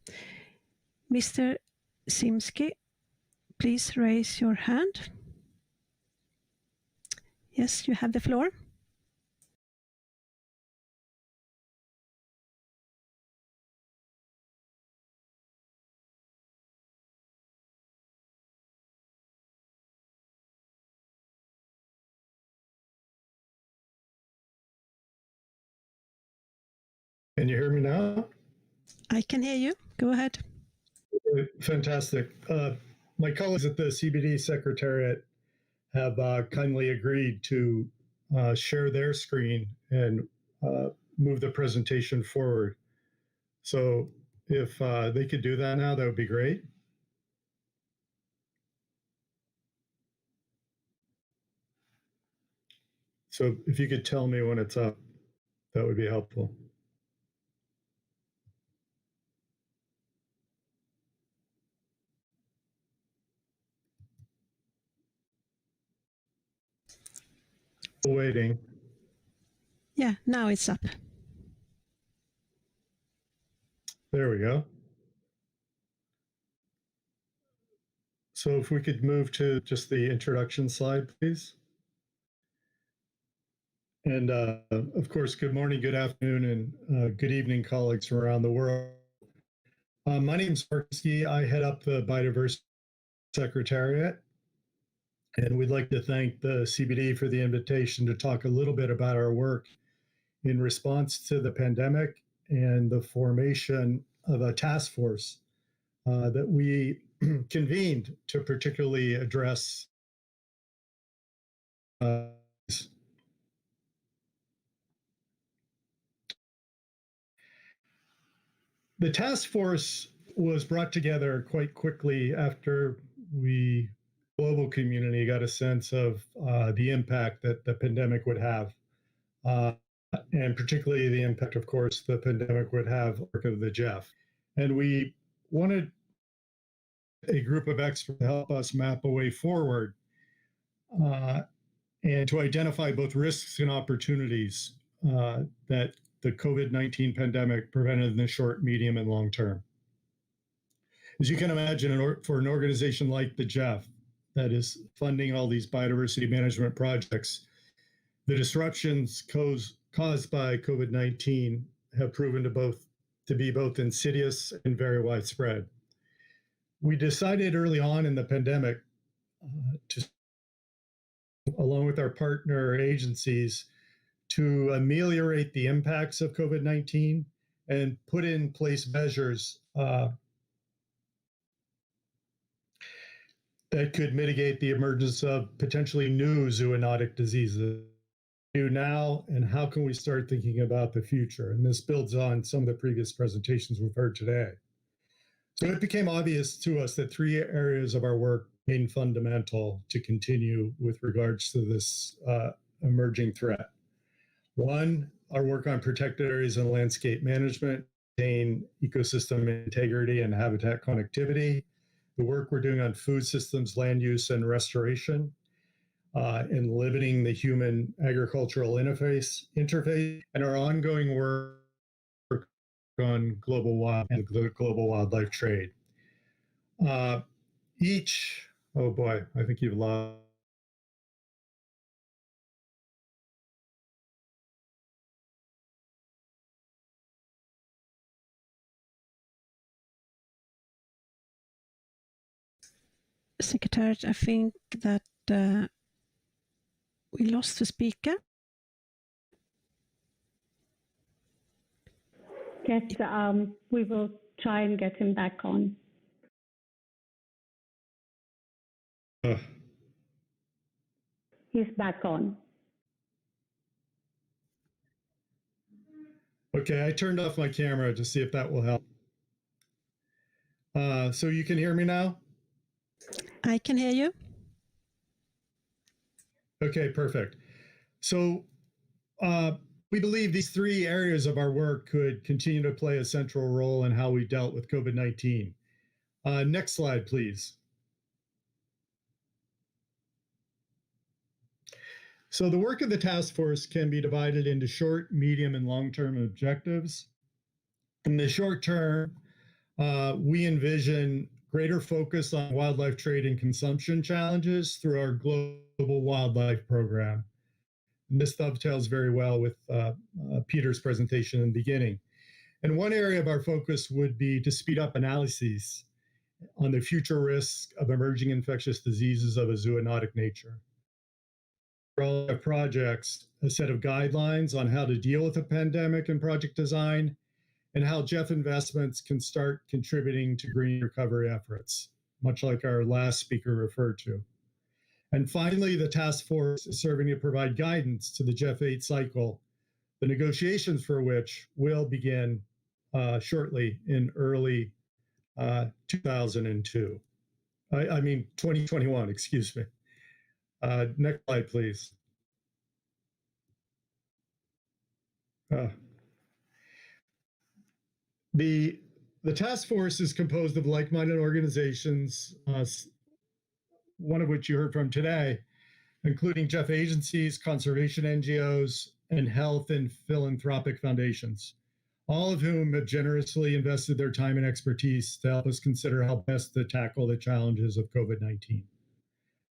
Mr. Simski, please raise your hand. Yes, you have the floor. Can you hear me now? I can hear you. Go ahead. Fantastic. My colleagues at the CBD Secretariat have kindly agreed to share their screen and move the presentation forward. So if they could do that now, that would be great. So if you could tell me when it's up, that would be helpful. Waiting. Yeah, now it's up. There we go. So if we could move to just the introduction slide, please. And of course, good morning, good afternoon, and good evening, colleagues from around the world. My name is Markowski. I head up the Biodiversity Secretariat, and we'd like to thank the CBD for the invitation to talk a little bit about our work in response to the pandemic and the formation of a task force that we convened to particularly address the task force was brought together quite quickly after we, global community, got a sense of the impact that the pandemic would have, and particularly the impact, of course, the pandemic would have on the GEF. And we wanted a group of experts to help us map a way forward and to identify both risks and opportunities that the COVID-19 pandemic prevented in the short, medium, and long term. As you can imagine, for an organization like the GEF that is funding all these biodiversity management projects, the disruptions caused by COVID-19 have proven to be both insidious and very widespread. We decided early on in the pandemic along with our partner agencies, to ameliorate the impacts of COVID-19 and put in place measures that could mitigate the emergence of potentially new zoonotic diseases. Do now, and how can we start thinking about the future? And this builds on some of the previous presentations we've heard today. So it became obvious to us that three areas of our work remain fundamental to continue with regards to this emerging threat. One, our work on protected areas and landscape management, maintain ecosystem integrity and habitat connectivity, the work we're doing on food systems, land use, and restoration, and limiting the human agricultural interface, and our ongoing work on global wildlife trade. Oh boy, I think you've lost. Secretary, I think that we lost the speaker. Yes, we will try and get him back on. He's back on. Okay, I turned off my camera to see if that will help. So you can hear me now? I can hear you. Okay, perfect. So we believe these three areas of our work could continue to play a central role in how we dealt with COVID-19. Next slide, please. So the work of the task force can be divided into short, medium, and long-term objectives. In the short term, we envision greater focus on wildlife trade and consumption challenges through our global wildlife program. And this dovetails very well with Peter's presentation in the beginning. And one area of our focus would be to speed up analyses on the future risks of emerging infectious diseases of a zoonotic nature. For all our projects, a set of guidelines on how to deal with a pandemic and project design, and how GEF investments can start contributing to green recovery efforts, much like our last speaker referred to. And finally, the task force is serving to provide guidance to the GEF 8 cycle, the negotiations for which will begin shortly in early 2021, excuse me. Next slide, please. The task force is composed of like-minded organizations, one of which you heard from today, including GEF agencies, conservation NGOs, and health and philanthropic foundations, all of whom have generously invested their time and expertise to help us consider how best to tackle the challenges of COVID-19.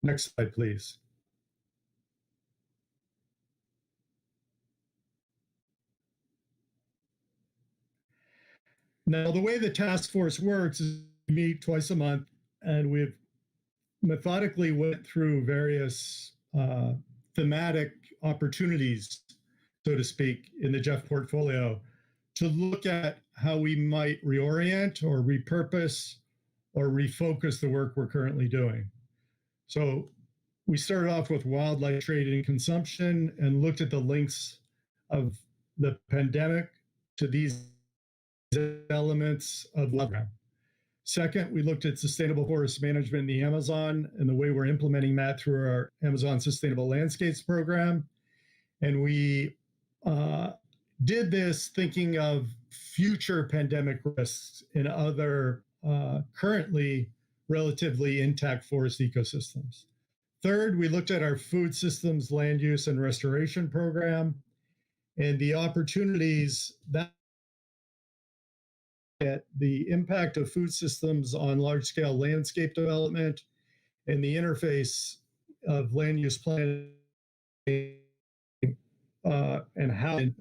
Next slide, please. Now, the way the task force works is we meet twice a month, and we've methodically went through various thematic opportunities, so to speak, in the Jeff portfolio to look at how we might reorient or repurpose or refocus the work we're currently doing. So we started off with wildlife trade and consumption and looked at the links of the pandemic to these elements of wildlife. Second, we looked at sustainable forest management in the Amazon and the way we're implementing that through our Amazon Sustainable Landscapes program. And we did this thinking of future pandemic risks in other currently relatively intact forest ecosystems. Third, we looked at our food systems land use and restoration program and the opportunities that the impact of food systems on large-scale landscape development and the interface of land use planning and how to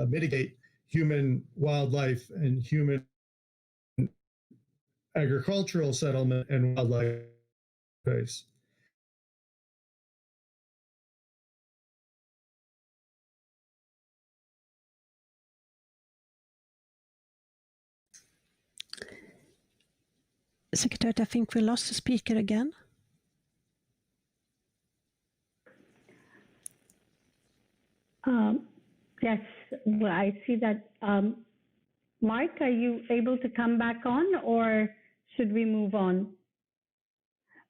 mitigate human, wildlife, and human agricultural settlement and wildlife space. Secretary, I think we lost the speaker again. Yes, well, I see that. Mark, are you able to come back on, or should we move on?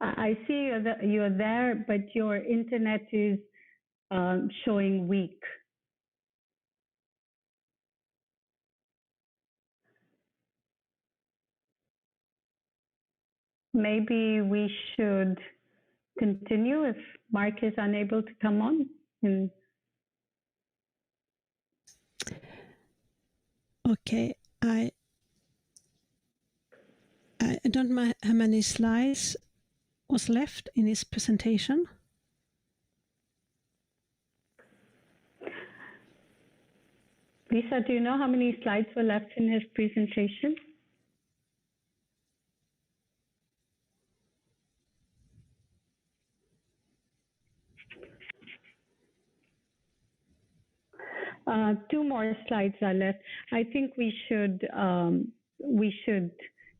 I see you're there, but your internet is showing weak. Maybe we should continue if Mark is unable to come on. Okay, I don't know how many slides was left in his presentation. Lisa, do you know how many slides were left in his presentation? Two more slides are left. I think we should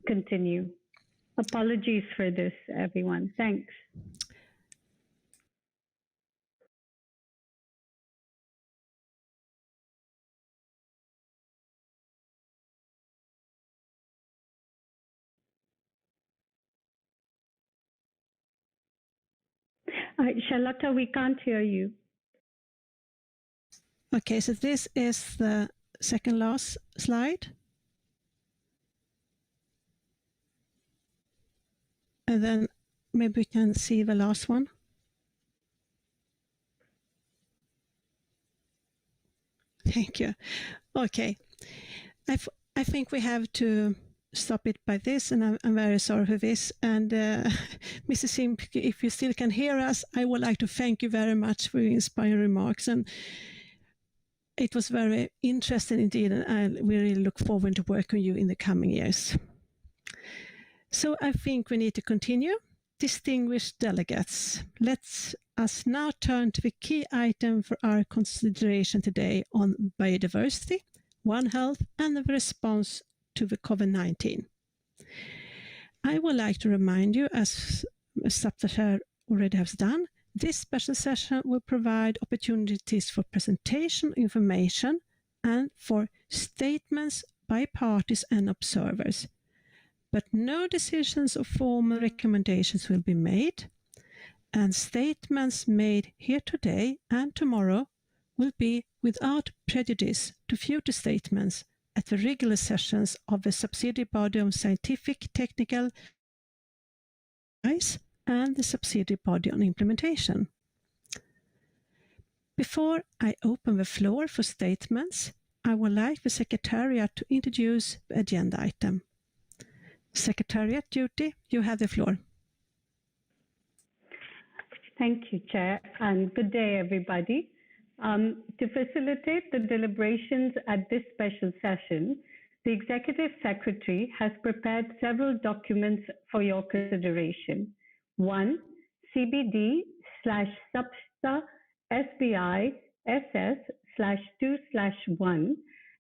continue. Apologies for this, everyone. Thanks. Charlotta, we can't hear you. Okay, so this is the second last slide. And then maybe we can see the last one. Thank you. Okay, I think we have to stop it by this, and I'm very sorry for this. And Mrs. Simp, if you still can hear us, I would like to thank you very much for your inspiring remarks. And it was very interesting indeed, and we really look forward to working with you in the coming years. So I think we need to continue. Distinguished delegates, let us now turn to the key item for our consideration today on biodiversity, One Health, and the response to the COVID-19. I would like to remind you, as Saptashar already has done, this special session will provide opportunities for presentation information and for statements by parties and observers. But no decisions or formal recommendations will be made, and statements made here today and tomorrow will be without prejudice to future statements at the regular sessions of the subsidiary body on scientific, technical advice and the subsidiary body on implementation. Before I open the floor for statements, I would like the Secretariat to introduce the agenda item. Secretariat duty, you have the floor. Thank you, Chair, and good day, everybody. To facilitate the deliberations at this special session, The Executive Secretary has prepared several documents for your consideration. One, CBD/SBSTA SBI-SS/2/1.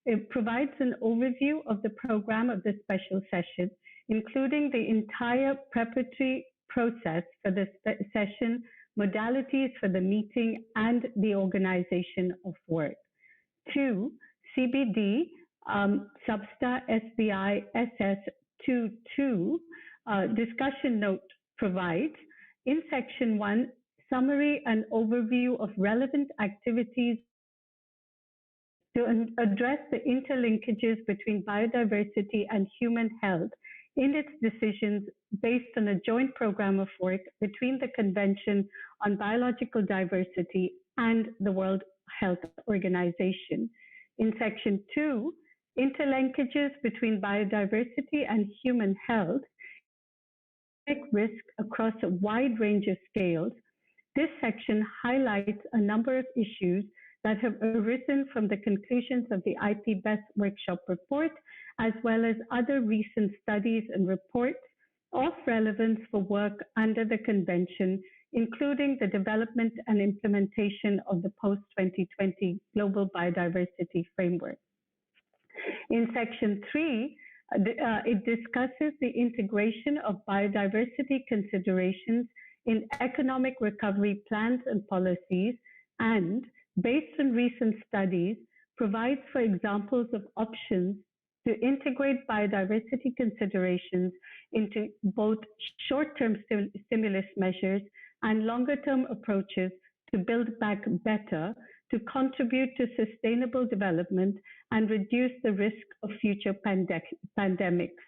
It provides an overview of the program of the special session, including the entire preparatory process for the session, modalities for the meeting, and the organization of work. Two, CBD SBSTA SBI-SS22 discussion note provides, in section 1, summary and overview of relevant activities to address the interlinkages between biodiversity and human health in its decisions based on a joint program of work between the Convention on Biological Diversity and the World Health Organization. In section 2, interlinkages between biodiversity and human health, risk across a wide range of scales. This section highlights a number of issues that have arisen from the conclusions of the IPBES workshop report, as well as other recent studies and reports of relevance for work under the Convention, including the development and implementation of the post-2020 Global Biodiversity Framework. In section 3, it discusses the integration of biodiversity considerations in economic recovery plans and policies, and, based on recent studies, provides for examples of options to integrate biodiversity considerations into both short-term stimulus measures and longer-term approaches to build back better, to contribute to sustainable development and reduce the risk of future pandemics.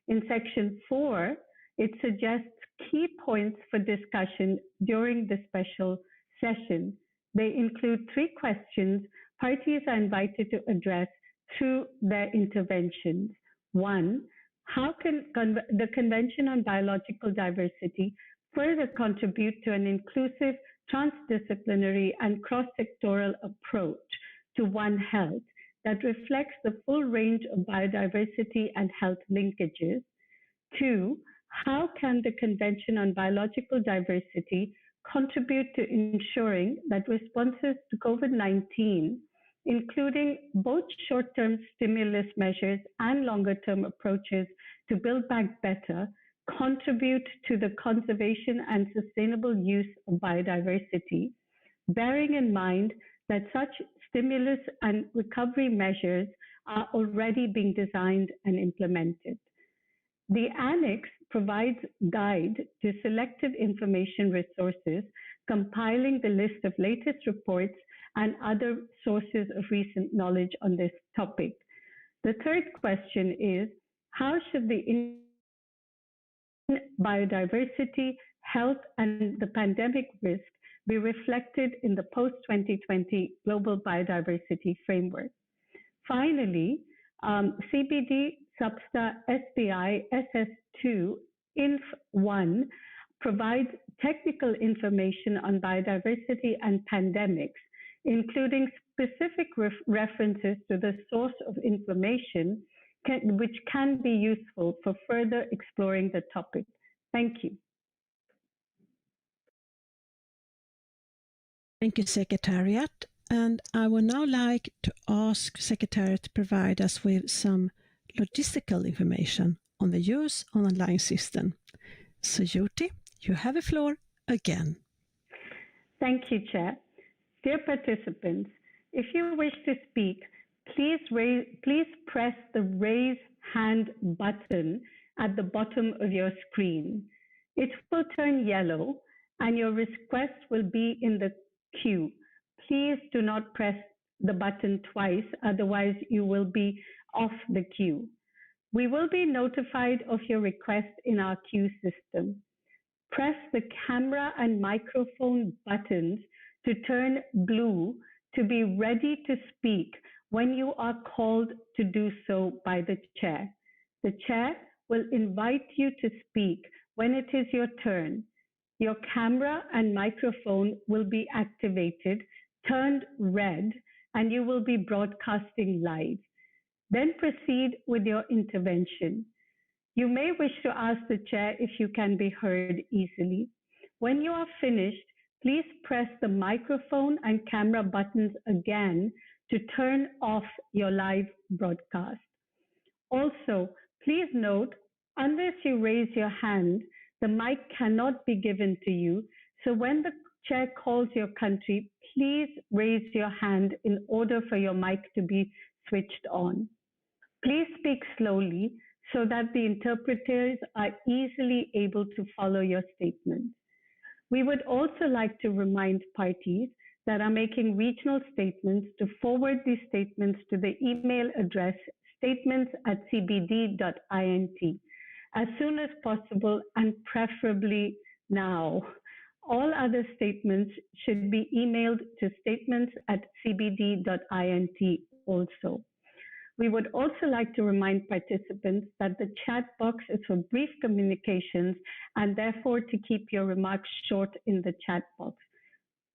In section 4, it suggests key points for discussion during the special session. They include 3 questions parties are invited to address through their interventions. 1, how can the Convention on Biological Diversity further contribute to an inclusive, transdisciplinary, and cross-sectoral approach to One Health that reflects the full range of biodiversity and health linkages? 2, how can the Convention on Biological Diversity contribute to ensuring that responses to COVID-19, including both short-term stimulus measures and longer-term approaches to build back better, contribute to the conservation and sustainable use of biodiversity, bearing in mind that such stimulus and recovery measures are already being designed and implemented. The annex provides guide to selected information resources, compiling the list of latest reports and other sources of recent knowledge on this topic. The third question is, how should the biodiversity, health, and the pandemic risk be reflected in the post-2020 Global Biodiversity Framework? Finally, CBD SBSTA SBI-SS2 Inf1 provides technical information on biodiversity and pandemics, including specific references to the source of information which can be useful for further exploring the topic. Thank you. Thank you, Secretariat. And I would now like to ask Secretariat to provide us with some logistical information on the use of the online system. So, Jyoti, you have the floor again. Thank you, Chair. Dear participants, if you wish to speak, please press the raise hand button at the bottom of your screen. It will turn yellow and your request will be in the queue. Please do not press the button twice, otherwise you will be off the queue. We will be notified of your request in our queue system. Press the camera and microphone buttons to turn blue to be ready to speak when you are called to do so by the chair. The chair will invite you to speak when it is your turn. Your camera and microphone will be activated, turned red, and you will be broadcasting live. Then proceed with your intervention. You may wish to ask the chair if you can be heard easily. When you are finished, please press the microphone and camera buttons again to turn off your live broadcast. Also, please note, unless you raise your hand, the mic cannot be given to you. So when the chair calls your country, please raise your hand in order for your mic to be switched on. Please speak slowly so that the interpreters are easily able to follow your statement. We would also like to remind parties that are making regional statements to forward these statements to the email address statements@cbd.int as soon as possible and preferably now. All other statements should be emailed to statements@cbd.int also. We would also like to remind participants that the chat box is for brief communications and therefore to keep your remarks short in the chat box.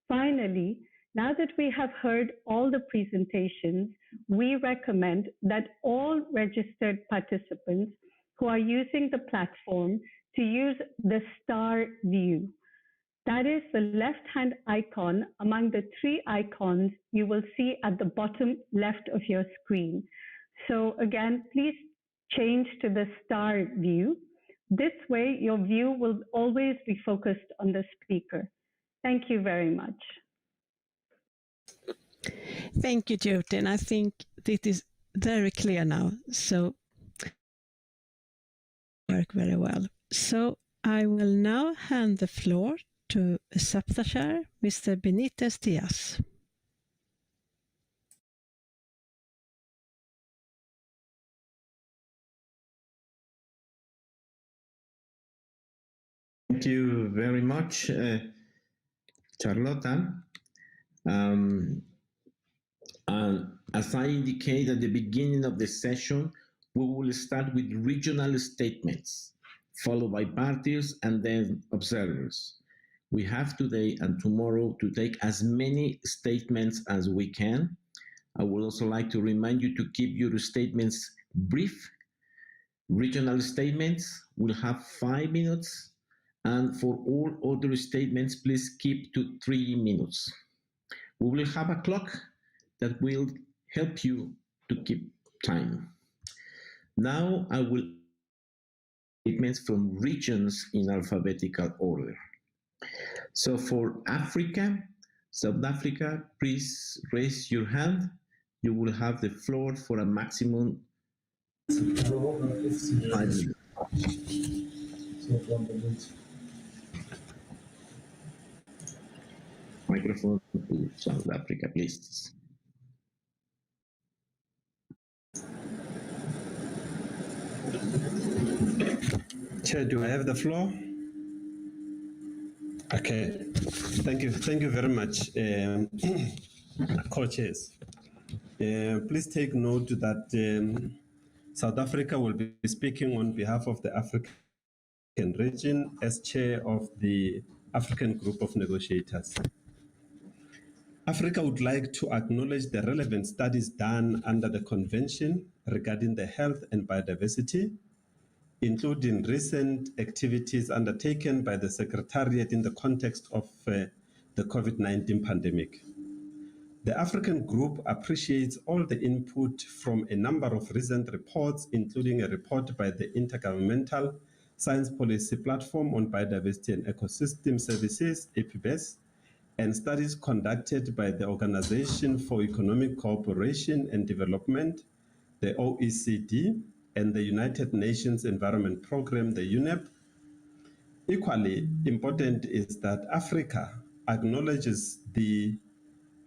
Finally, now that we have heard all the presentations, we recommend that all registered participants who are using the platform to use the star view. That is the left-hand icon among the three icons you will see at the bottom left of your screen. So again, please change to the star view. This way, your view will always be focused on the speaker. Thank you very much. Thank you, Jyoti. And I think this is very clear now. So work very well. So I will now hand the floor to SBSTTA Chair, Mr. Benitez Diaz. Thank you very much, Charlotta. And as I indicated at the beginning of the session, we will start with regional statements, followed by parties and then observers. We have today and tomorrow to take as many statements as we can. I would also like to remind you to keep your statements brief. Regional statements will have 5 minutes, and for all other statements, please keep to 3 minutes. We will have a clock that will help you to keep time. Now I will statements from regions in alphabetical order. So for Africa, South Africa, please raise your hand. You will have the floor for a maximum 5 minutes. Microphone to South Africa, please. Chair, do I have the floor? Okay, thank you very much, co-chairs. Please take note that South Africa will be speaking on behalf of the African region as chair of the African Group of Negotiators. Africa would like to acknowledge the relevant studies done under the Convention regarding the health and biodiversity, including recent activities undertaken by the Secretariat in the context of the COVID-19 pandemic. The African Group appreciates all the input from a number of recent reports, including a report by the Intergovernmental Science Policy Platform on Biodiversity and Ecosystem Services, APBES, and studies conducted by the Organization for Economic Cooperation and Development, the OECD, and the United Nations Environment Programme, the UNEP. Equally important is that Africa acknowledges the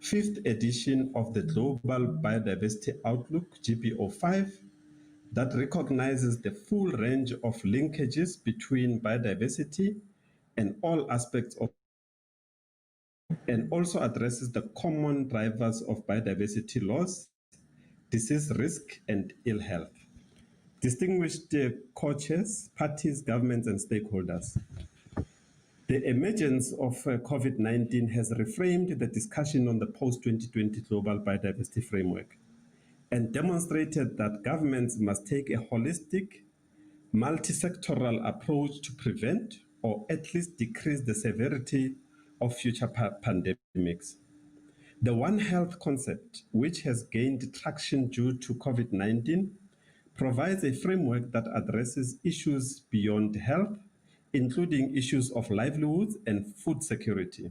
5th edition of the Global Biodiversity Outlook, GBO5, that recognizes the full range of linkages between biodiversity and all aspects of, and also addresses the common drivers of biodiversity loss, disease risk, and ill health. Distinguished co-chairs, parties, governments, and stakeholders, the emergence of COVID-19 has reframed the discussion on the post-2020 Global Biodiversity Framework. and demonstrated that governments must take a holistic, multi-sectoral approach to prevent or at least decrease the severity of future pandemics. The One Health concept, which has gained traction due to COVID-19, provides a framework that addresses issues beyond health, including issues of livelihoods and food security.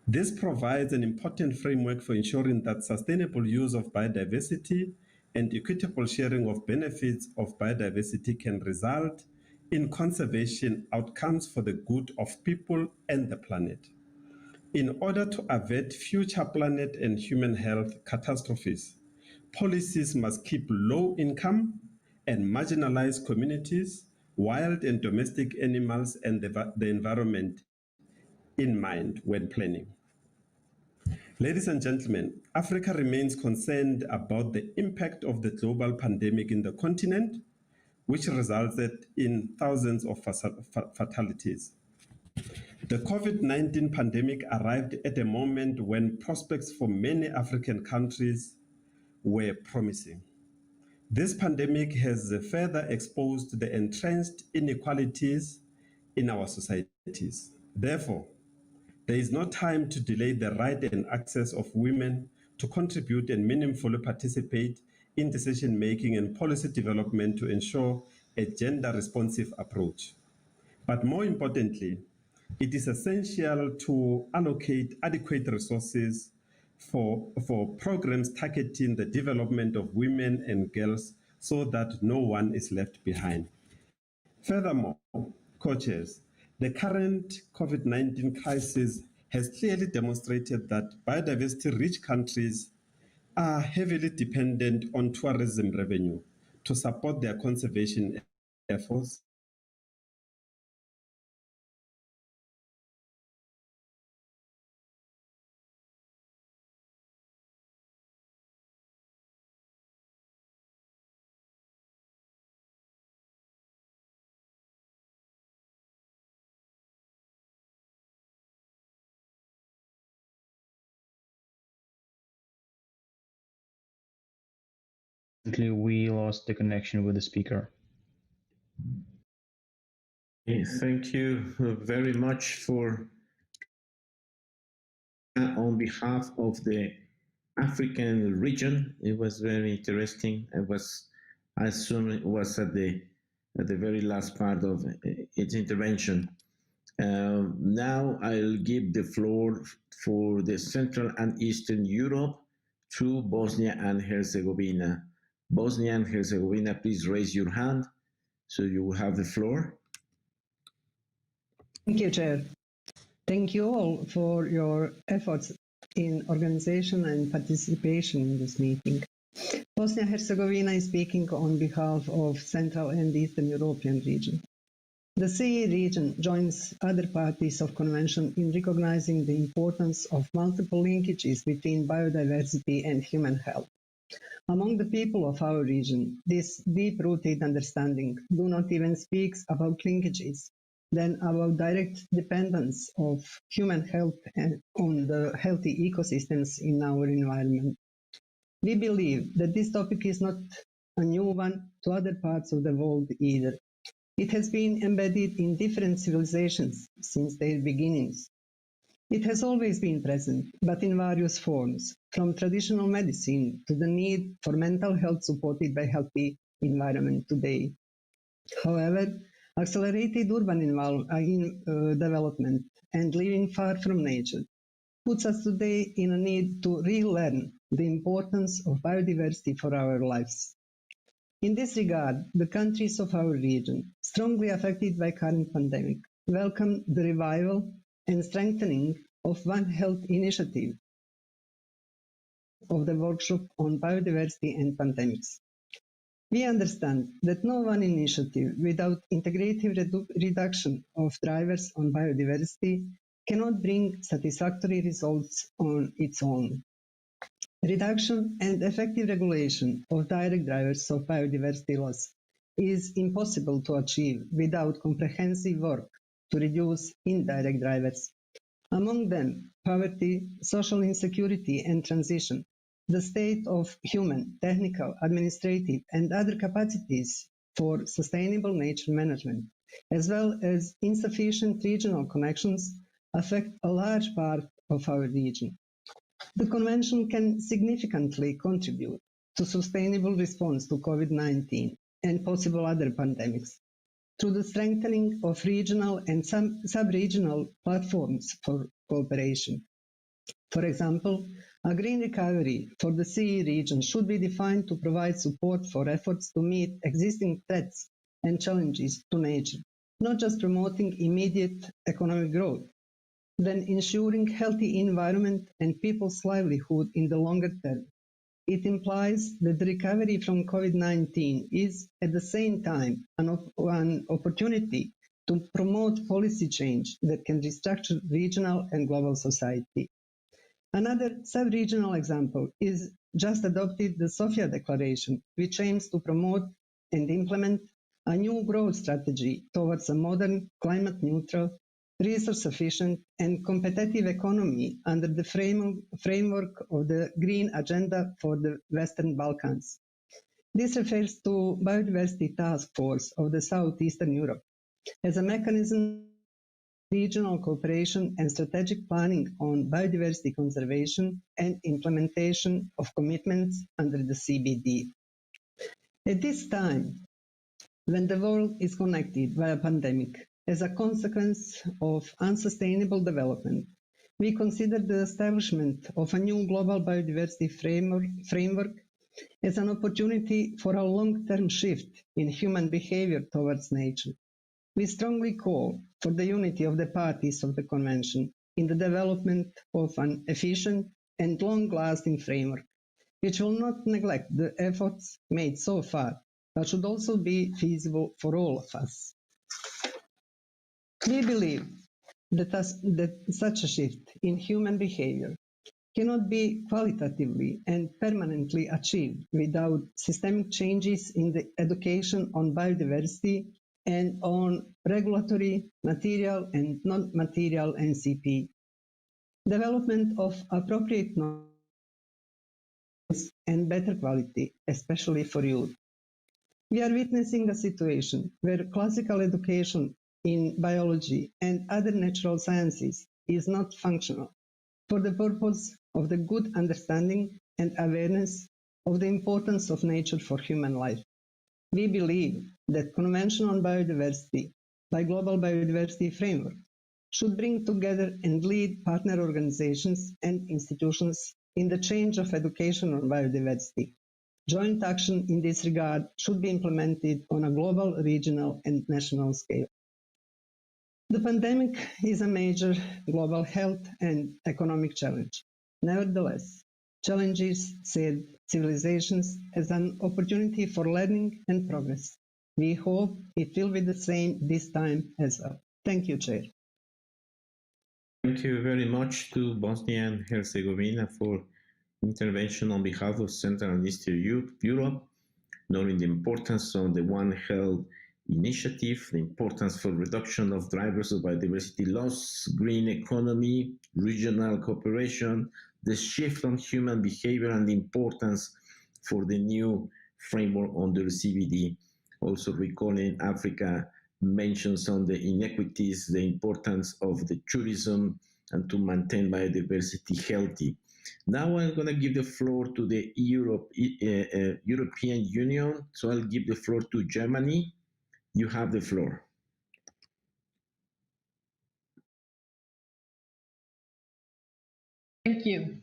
This provides an important framework for ensuring that sustainable use of biodiversity and equitable sharing of benefits of biodiversity can result in conservation outcomes for the good of people and the planet. In order to avert future planet and human health catastrophes, policies must keep low-income and marginalized communities, wild and domestic animals, and the environment in mind when planning. Ladies and gentlemen, Africa remains concerned about the impact of the global pandemic in the continent, which resulted in thousands of fatalities. The COVID-19 pandemic arrived at a moment when prospects for many African countries were promising. This pandemic has further exposed the entrenched inequalities in our societies. Therefore, there is no time to delay the right and access of women to contribute and meaningfully participate in decision-making and policy development to ensure a gender-responsive approach. But more importantly, it is essential to allocate adequate resources for programs targeting the development of women and girls so that no one is left behind. Furthermore, co-chairs, the current COVID-19 crisis has clearly demonstrated that biodiversity-rich countries are heavily dependent on tourism revenue to support their conservation efforts. We lost the connection with the speaker. Thank you very much for on behalf of the African region. It was very interesting. I assume it was at the very last part of its intervention. Now I'll give the floor for the Central and Eastern Europe to Bosnia and Herzegovina. Bosnia and Herzegovina, please raise your hand so you will have the floor. Thank you, Chair. Thank you all for your efforts in organization and participation in this meeting. Bosnia and Herzegovina is speaking on behalf of Central and Eastern European region. The CE region joins other parties of convention in recognizing the importance of multiple linkages between biodiversity and human health. Among the people of our region, this deep-rooted understanding do not even speak about linkages, then about direct dependence of human health and on the healthy ecosystems in our environment. We believe that this topic is not a new one to other parts of the world either. It has been embedded in different civilizations since their beginnings. It has always been present, but in various forms, from traditional medicine to the need for mental health supported by healthy environment today. However, accelerated urban development and living far from nature puts us today in a need to relearn the importance of biodiversity for our lives. In this regard, the countries of our region, strongly affected by current pandemic, welcome the revival and strengthening of One Health initiative of the workshop on biodiversity and pandemics. We understand that no one initiative without integrative reduction of drivers on biodiversity cannot bring satisfactory results on its own. Reduction and effective regulation of direct drivers of biodiversity loss is impossible to achieve without comprehensive work to reduce indirect drivers. Among them, poverty, social insecurity, and transition the state of human, technical, administrative, and other capacities for sustainable nature management, as well as insufficient regional connections, affect a large part of our region. The Convention can significantly contribute to sustainable response to COVID-19 and possible other pandemics through the strengthening of regional and sub-regional platforms for cooperation. For example, a green recovery for the CE region should be defined to provide support for efforts to meet existing threats and challenges to nature, not just promoting immediate economic growth, then ensuring healthy environment and people's livelihood in the longer term. It implies that the recovery from COVID-19 is at the same time an opportunity to promote policy change that can restructure regional and global society. Another sub-regional example is just adopted the Sofia Declaration, which aims to promote and implement a new growth strategy towards a modern, climate-neutral, resource-efficient, and competitive economy under the framework of the Green Agenda for the Western Balkans. This refers to Biodiversity Task Force of the Southeastern Europe as a mechanism for regional cooperation and strategic planning on biodiversity conservation and implementation of commitments under the CBD. At this time, when the world is connected by a pandemic, as a consequence of unsustainable development, we consider the establishment of a new global biodiversity framework as an opportunity for a long-term shift in human behavior towards nature. We strongly call for the unity of the parties of the Convention in the development of an efficient and long-lasting framework, which will not neglect the efforts made so far, but should also be feasible for all of us. We believe that such a shift in human behavior cannot be qualitatively and permanently achieved without systemic changes in the education on biodiversity and on regulatory, material and non-material NCP. Development of appropriate knowledge and better quality, especially for youth. We are witnessing a situation where classical education in biology and other natural sciences is not functional for the purpose of the good understanding and awareness of the importance of nature for human life. We believe that Convention on Biodiversity by Global Biodiversity Framework should bring together and lead partner organizations and institutions in the change of education on biodiversity. Joint action in this regard should be implemented on a global, regional, and national scale. The pandemic is a major global health and economic challenge. Nevertheless, challenges said civilizations as an opportunity for learning and progress. We hope it will be the same this time as well. Thank you, Chair. Thank you very much to Bosnia and Herzegovina for intervention on behalf of Central and Eastern Europe, knowing the importance of the One Health initiative, the importance for reduction of drivers of biodiversity loss, green economy, regional cooperation, the shift on human behavior, and the importance for the new framework under CBD. Also recalling Africa mentions on the inequities, the importance of the tourism, and to maintain biodiversity healthy. Now I'm going to give the floor to the European Union. So I'll give the floor to Germany. You have the floor. Thank you.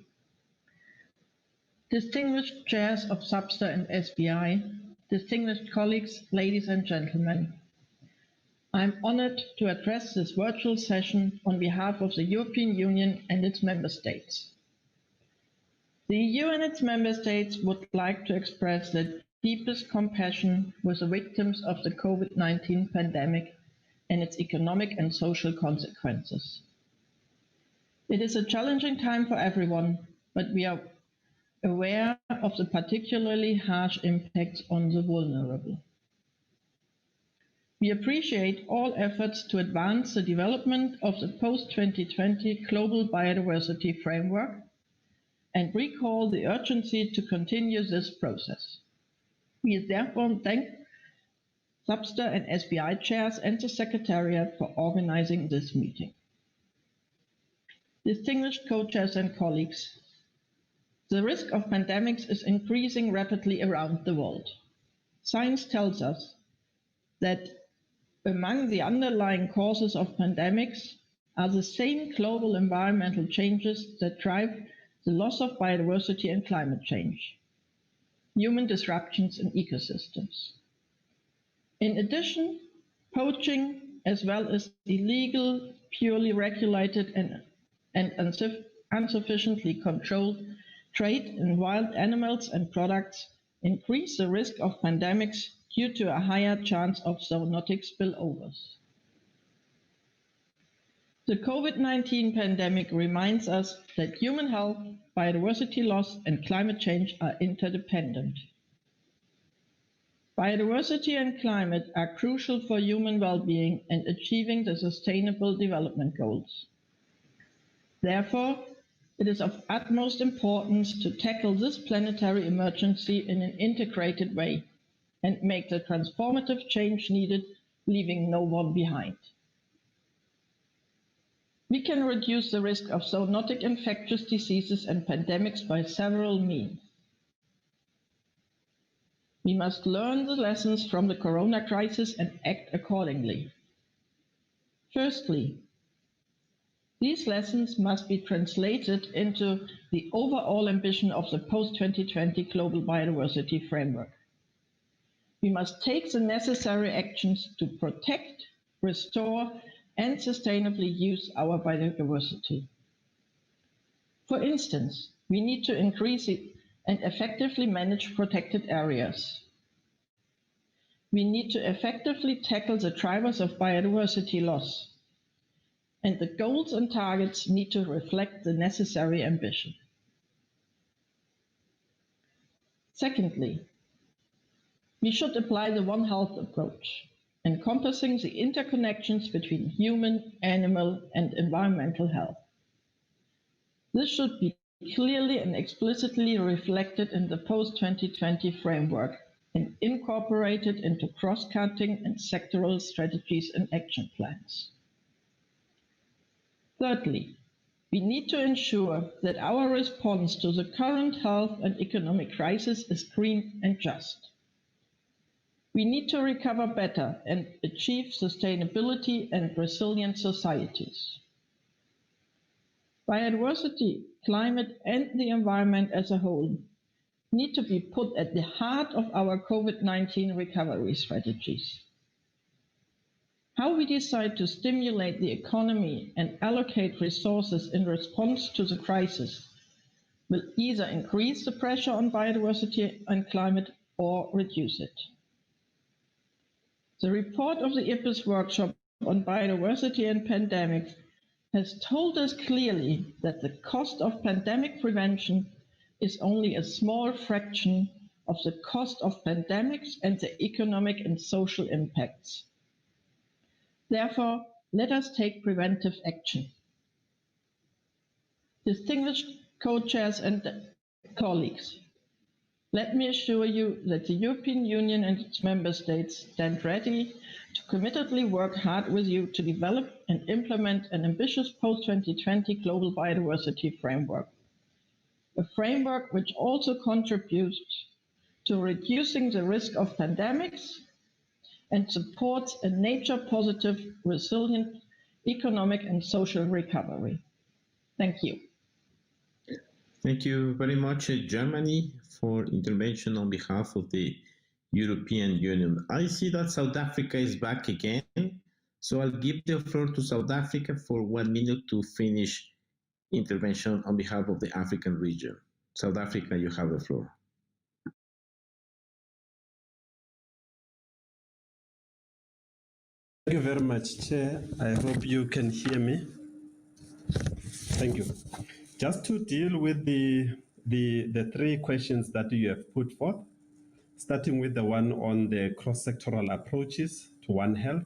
Distinguished chairs of SBSTTA and SBI, distinguished colleagues, ladies and gentlemen, I'm honored to address this virtual session on behalf of the European Union and its member states. The EU and its member states would like to express their deepest compassion with the victims of the COVID-19 pandemic and its economic and social consequences. It is a challenging time for everyone, but we are aware of the particularly harsh impacts on the vulnerable. We appreciate all efforts to advance the development of the post-2020 Global Biodiversity Framework, and recall the urgency to continue this process. We therefore thank SBSTTA and SBI chairs and the Secretariat for organizing this meeting. Distinguished co-chairs and colleagues, the risk of pandemics is increasing rapidly around the world. Science tells us that among the underlying causes of pandemics are the same global environmental changes that drive the loss of biodiversity and climate change, human disruptions in ecosystems. In addition, poaching, as well as illegal, purely regulated and insufficiently controlled trade in wild animals and products increase the risk of pandemics due to a higher chance of zoonotic spillovers. The COVID-19 pandemic reminds us that human health, biodiversity loss, and climate change are interdependent. Biodiversity and climate are crucial for human well-being and achieving the Sustainable Development Goals. Therefore, it is of utmost importance to tackle this planetary emergency in an integrated way and make the transformative change needed, leaving no one behind. We can reduce the risk of zoonotic infectious diseases and pandemics by several means. We must learn the lessons from the corona crisis and act accordingly. Firstly, these lessons must be translated into the overall ambition of the post-2020 Global Biodiversity Framework. We must take the necessary actions to protect, restore, and sustainably use our biodiversity. For instance, we need to increase and effectively manage protected areas. We need to effectively tackle the drivers of biodiversity loss, and the goals and targets need to reflect the necessary ambition. Secondly, we should apply the One Health approach, encompassing the interconnections between human, animal, and environmental health. This should be clearly and explicitly reflected in the post-2020 framework and incorporated into cross-cutting and sectoral strategies and action plans. Thirdly, we need to ensure that our response to the current health and economic crisis is green and just. We need to recover better and achieve sustainability and resilient societies. Biodiversity, climate, and the environment as a whole need to be put at the heart of our COVID-19 recovery strategies. How we decide to stimulate the economy and allocate resources in response to the crisis will either increase the pressure on biodiversity and climate or reduce it. The report of the IPBES workshop on biodiversity and pandemics has told us clearly that the cost of pandemic prevention is only a small fraction of the cost of pandemics and the economic and social impacts. Therefore, let us take preventive action. Distinguished co-chairs and colleagues, let me assure you that the European Union and its member states stand ready to committedly work hard with you to develop and implement an ambitious post-2020 global biodiversity framework. A framework which also contributes to reducing the risk of pandemics and supports a nature-positive, resilient economic and social recovery. Thank you. Thank you very much, Germany, for intervention on behalf of the European Union. I see that South Africa is back again, so I'll give the floor to South Africa for 1 minute to finish intervention on behalf of the African region. South Africa, you have the floor. Thank you very much, Chair. I hope you can hear me. Thank you. Just to deal with the three questions that you have put forth, starting with the one on the cross-sectoral approaches to One Health.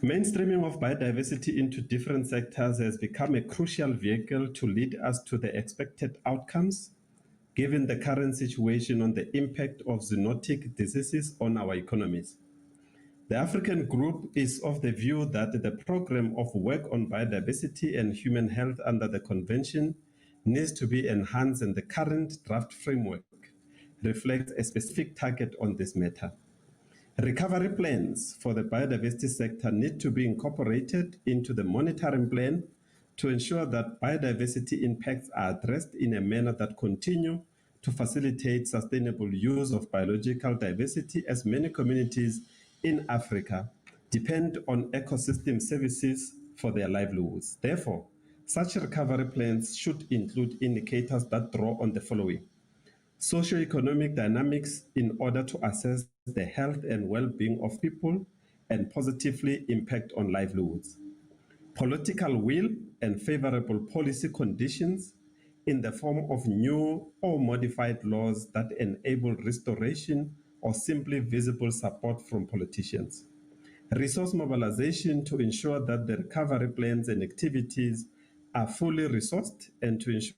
Mainstreaming of biodiversity into different sectors has become a crucial vehicle to lead us to the expected outcomes, given the current situation on the impact of zoonotic diseases on our economies. The African group is of the view that the program of work on biodiversity and human health under the Convention needs to be enhanced, and the current draft framework reflects a specific target on this matter. Recovery plans for the biodiversity sector need to be incorporated into the monitoring plan to ensure that biodiversity impacts are addressed in a manner that continue to facilitate sustainable use of biological diversity, as many communities in Africa depend on ecosystem services for their livelihoods. Therefore, such recovery plans should include indicators that draw on the following: socioeconomic dynamics in order to assess the health and well-being of people and positively impact on livelihoods; political will and favorable policy conditions in the form of new or modified laws that enable restoration or simply visible support from politicians; resource mobilization to ensure that the recovery plans and activities are fully resourced, and to ensure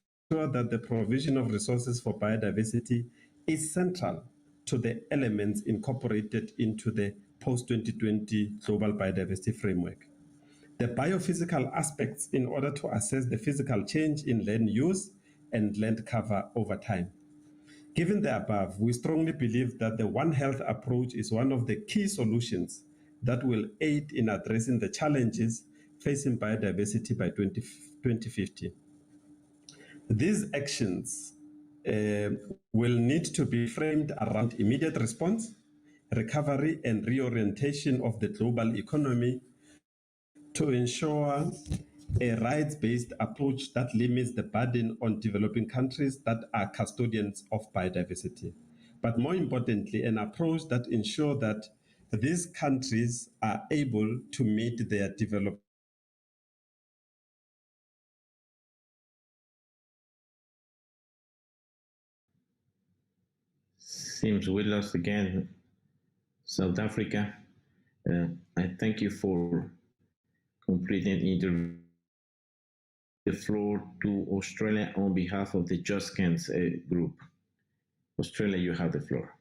that the provision of resources for biodiversity is central to the elements incorporated into the post-2020 Global Biodiversity Framework; the biophysical aspects in order to assess the physical change in land use and land cover over time. Given the above, we strongly believe that the One Health approach is one of the key solutions that will aid in addressing the challenges facing biodiversity by 2050. These actions will need to be framed around immediate response, recovery, and reorientation of the global economy to ensure a rights-based approach that limits the burden on developing countries that are custodians of biodiversity. But more importantly, an approach that ensures that these countries are able to meet their development Seems we lost again South Africa. I thank you for completing the interview. The floor to Australia on behalf of the Just Cans group. Australia, you have the floor.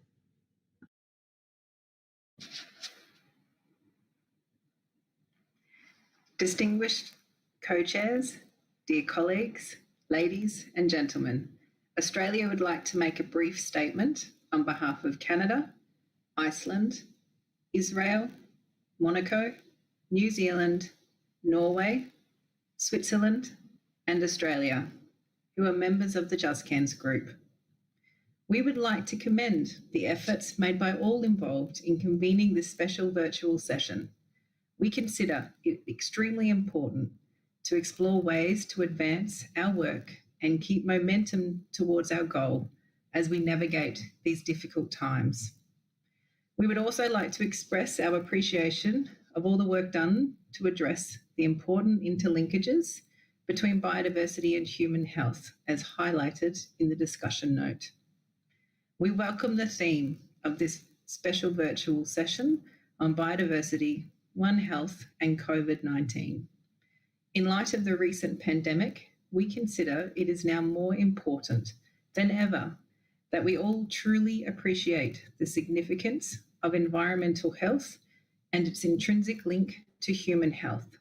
Distinguished co-chairs, dear colleagues, ladies and gentlemen, Australia would like to make a brief statement on behalf of Canada, Iceland, Israel, Monaco, New Zealand, Norway, Switzerland, and Australia, who are members of the Just Cans group. We would like to commend the efforts made by all involved in convening this special virtual session. We consider it extremely important to explore ways to advance our work and keep momentum towards our goal as we navigate these difficult times. We would also like to express our appreciation of all the work done to address the important interlinkages between biodiversity and human health, as highlighted in the discussion note. We welcome the theme of this special virtual session on biodiversity, One Health, and COVID-19. In light of the recent pandemic, we consider it is now more important than ever that we all truly appreciate the significance of environmental health and its intrinsic link to human health.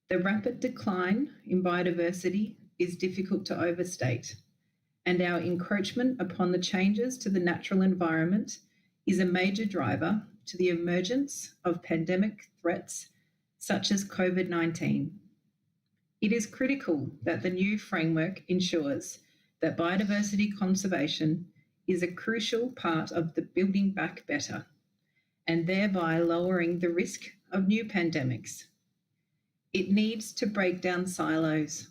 The rapid decline in biodiversity is difficult to overstate, and our encroachment upon the changes to the natural environment is a major driver to the emergence of pandemic threats such as COVID-19. It is critical that the new framework ensures that biodiversity conservation is a crucial part of the building back better, and thereby lowering the risk of new pandemics. It needs to break down silos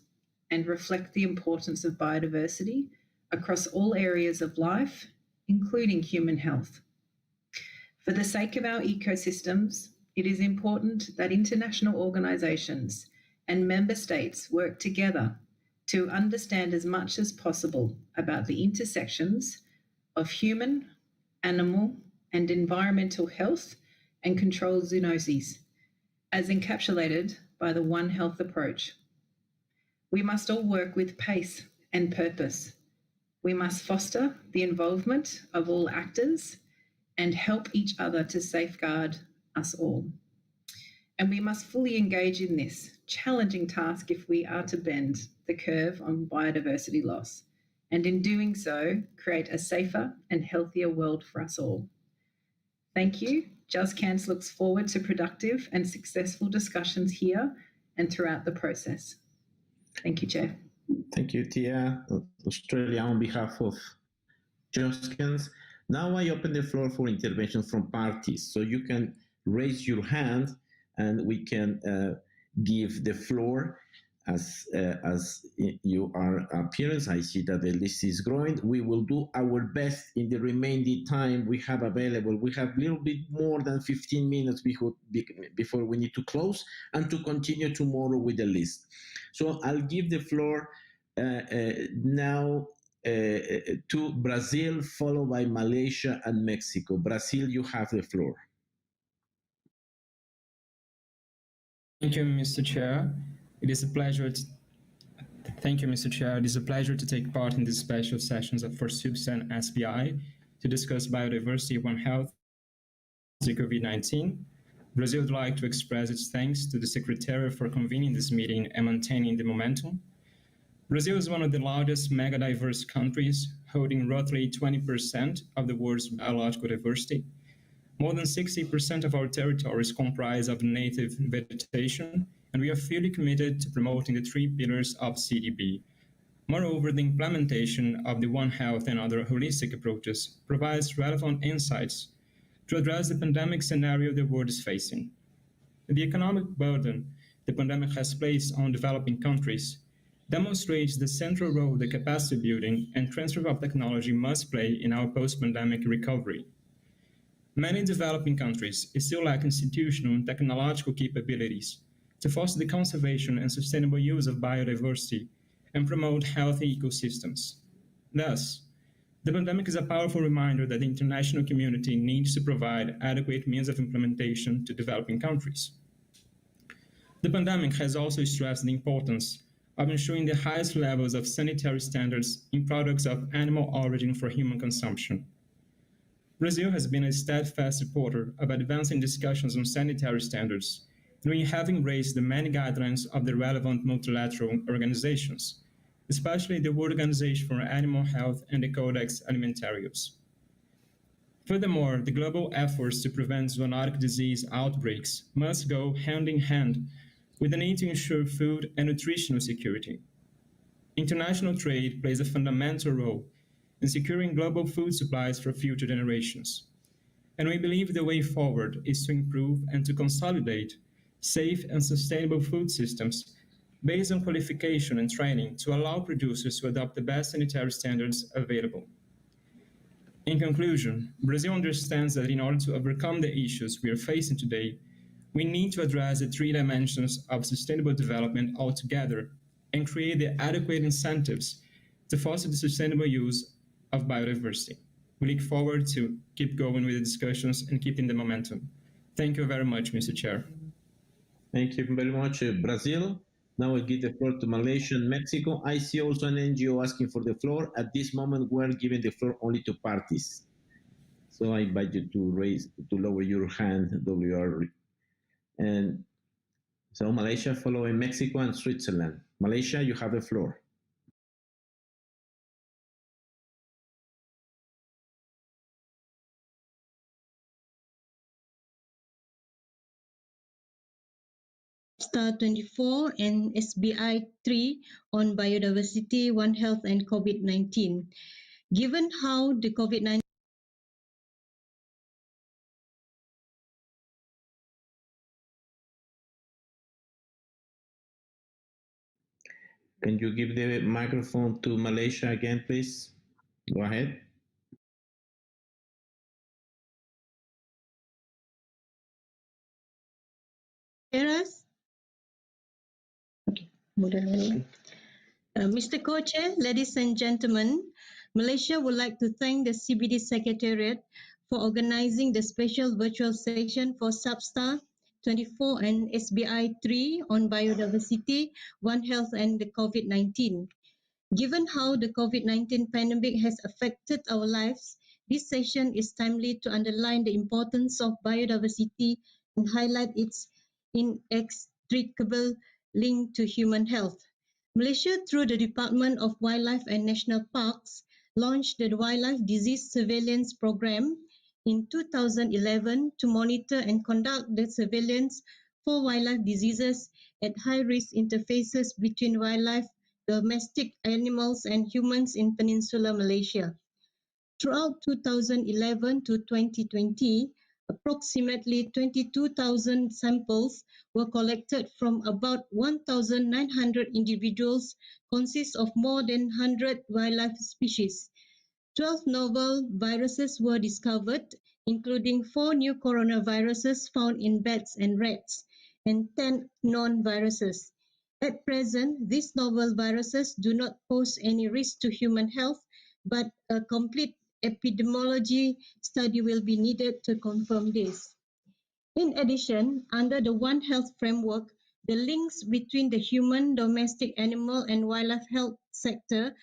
and reflect the importance of biodiversity across all areas of life, including human health. For the sake of our ecosystems, it is important that international organisations and member states work together to understand as much as possible about the intersections of human, animal, and environmental health and control zoonoses, as encapsulated by the One Health approach. We must all work with pace and purpose. We must foster the involvement of all actors and help each other to safeguard us all. And we must fully engage in this challenging task if we are to bend the curve on biodiversity loss, and in doing so, create a safer and healthier world for us all. Thank you. JustCans looks forward to productive and successful discussions here and throughout the process. Thank you, Chair. Thank you, Tia. Australia on behalf of JustCans. Now I open the floor for intervention from parties. So you can raise your hand and we can give the floor as you are appearance. I see that the list is growing. We will do our best in the remaining time we have available. We have a little bit more than 15 minutes before we need to close and to continue tomorrow with the list. So I'll give the floor now to Brazil, followed by Malaysia and Mexico. Brazil, you have the floor. Thank you, Mr. Chair. It is a pleasure Thank you, Mr. Chair. It is a pleasure to take part in these special sessions for SBSTTA and SBI to discuss biodiversity, One Health, the COVID-19. Brazil would like to express its thanks to the Secretary for convening this meeting and maintaining the momentum. Brazil is one of the largest mega-diverse countries, holding roughly 20% of the world's biological diversity. More than 60% of our territory is comprised of native vegetation, and we are fully committed to promoting the 3 pillars of CDB. Moreover, the implementation of the One Health and other holistic approaches provides relevant insights to address the pandemic scenario the world is facing. The economic burden the pandemic has placed on developing countries demonstrates the central role the capacity building and transfer of technology must play in our post-pandemic recovery. Many developing countries still lack institutional and technological capabilities to foster the conservation and sustainable use of biodiversity and promote healthy ecosystems. Thus, the pandemic is a powerful reminder that the international community needs to provide adequate means of implementation to developing countries. The pandemic has also stressed the importance of ensuring the highest levels of sanitary standards in products of animal origin for human consumption. Brazil has been a steadfast supporter of advancing discussions on sanitary standards, and we have embraced the many guidelines of the relevant multilateral organizations, especially the World Organization for Animal Health and the Codex Alimentarius. Furthermore, the global efforts to prevent zoonotic disease outbreaks must go hand in hand with the need to ensure food and nutritional security. International trade plays a fundamental role in securing global food supplies for future generations. And we believe the way forward is to improve and to consolidate safe and sustainable food systems based on qualification and training to allow producers to adopt the best sanitary standards available. In conclusion, Brazil understands that in order to overcome the issues we are facing today, we need to address the 3 dimensions of sustainable development altogether and create the adequate incentives to foster the sustainable use of biodiversity. We look forward to keep going with the discussions and keeping the momentum. Thank you very much, Mr. Chair. Thank you very much, Brazil. Now I give the floor to Malaysia and Mexico. I see also an NGO asking for the floor. At this moment, we're giving the floor only to parties. So I invite you to lower your hand, WR. And so Malaysia following Mexico and Switzerland. Malaysia, you have the floor. SBSTTA-24 and SBI-03 on biodiversity, One Health and COVID-19. Given how the COVID-19 Can you give the microphone to Malaysia again, please? Go ahead. Mr. Co-Chair, ladies and gentlemen, Malaysia would like to thank the CBD Secretariat for organizing the special virtual session for SBSTTA SBSTTA-24 and SBI-03 on biodiversity, One Health and the COVID-19. Given how the COVID-19 pandemic has affected our lives, this session is timely to underline the importance of biodiversity and highlight its inextricable link to human health. Malaysia, through the Department of Wildlife and National Parks, launched the Wildlife Disease Surveillance Program in 2011 to monitor and conduct the surveillance for wildlife diseases at high-risk interfaces between wildlife, domestic animals, and humans in Peninsular Malaysia. Throughout 2011 to 2020, approximately 22,000 samples were collected from about 1,900 individuals, consist of more than 100 wildlife species. 12 novel viruses were discovered, including 4 new coronaviruses found in bats and rats, and 10 non-viruses. At present, these novel viruses do not pose any risk to human health, but a complete epidemiology study will be needed to confirm this. In addition, under the One Health framework, the links between the human, domestic animal, and wildlife health sector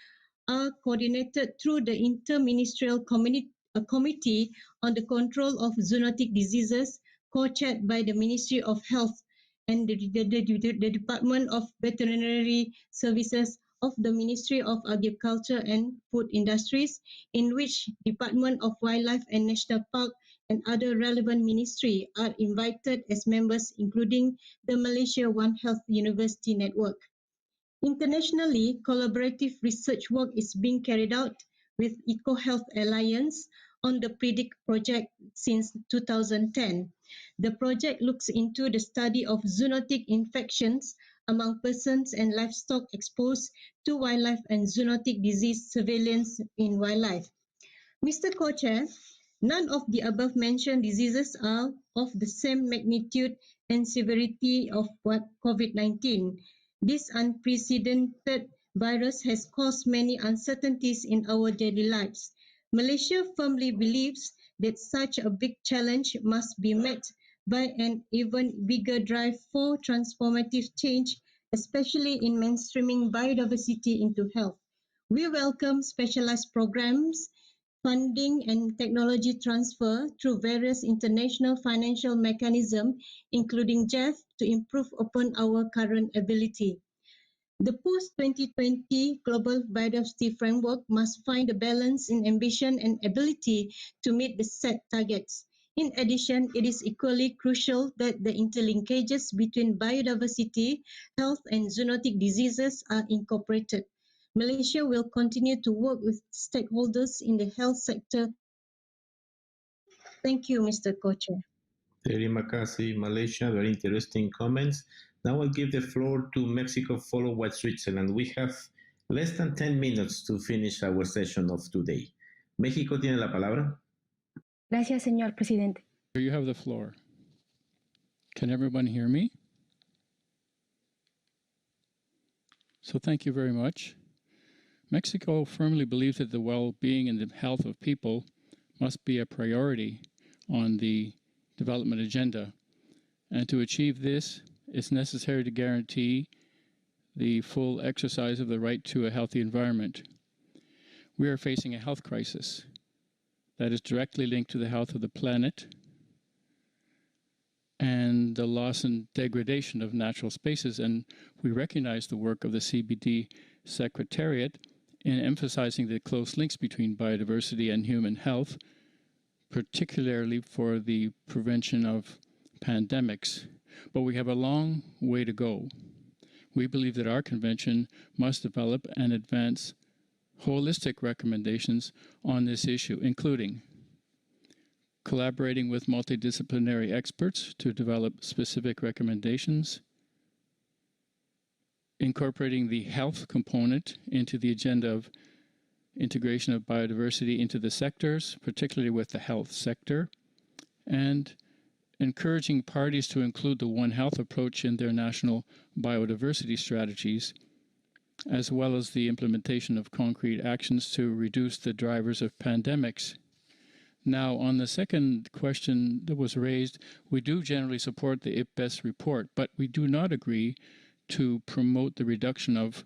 are coordinated through the Interministerial Committee on the Control of Zoonotic Diseases, co-chaired by the Ministry of Health and the Department of Veterinary Services of the Ministry of Agriculture and Food Industries, in which Department of Wildlife and National Park and other relevant ministries are invited as members, including the Malaysia One Health University Network. Internationally, collaborative research work is being carried out with EcoHealth Alliance on the PREDICT project since 2010. The project looks into the study of zoonotic infections among persons and livestock exposed to wildlife and zoonotic disease surveillance in wildlife. Mr. Co-Chair, none of the above mentioned diseases are of the same magnitude and severity of COVID-19. This unprecedented virus has caused many uncertainties in our daily lives. Malaysia firmly believes that such a big challenge must be met by an even bigger drive for transformative change, especially in mainstreaming biodiversity into health. We welcome specialized programs, funding and technology transfer through various international financial mechanisms, including JEF, to improve upon our current ability. The post-2020 Global Biodiversity Framework must find a balance in ambition and ability to meet the set targets. In addition, it is equally crucial that the interlinkages between biodiversity, health, and zoonotic diseases are incorporated. Malaysia will continue to work with stakeholders in the health sector. Thank you, Mr. Co-Chair. Terima kasih, Malaysia. Very interesting comments. Now I'll give the floor to Mexico, followed by Switzerland. We have less than 10 minutes to finish our session of today. México tiene la palabra. Gracias, señor presidente. You have the floor. Can everyone hear me? So thank you very much. Mexico firmly believes that the well-being and the health of people must be a priority on the development agenda. And to achieve this, it's necessary to guarantee the full exercise of the right to a healthy environment. We are facing a health crisis that is directly linked to the health of the planet and the loss and degradation of natural spaces. And we recognize the work of the CBD Secretariat in emphasizing the close links between biodiversity and human health, particularly for the prevention of pandemics. But we have a long way to go. We believe that our convention must develop and advance holistic recommendations on this issue, including collaborating with multidisciplinary experts to develop specific recommendations, incorporating the health component into the agenda of integration of biodiversity into the sectors, particularly with the health sector, and encouraging parties to include the One Health approach in their national biodiversity strategies, as well as the implementation of concrete actions to reduce the drivers of pandemics. Now, on the second question that was raised, we do generally support the IPBES report, but we do not agree to promote the reduction of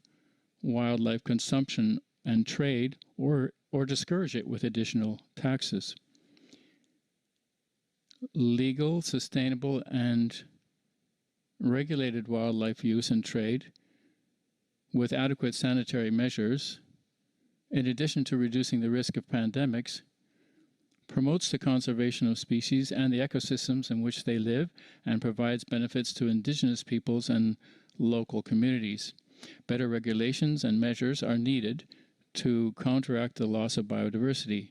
wildlife consumption and trade or discourage it with additional taxes. Legal, sustainable, and regulated wildlife use and trade with adequate sanitary measures, in addition to reducing the risk of pandemics, promotes the conservation of species and the ecosystems in which they live and provides benefits to indigenous peoples and local communities. Better regulations and measures are needed to counteract the loss of biodiversity,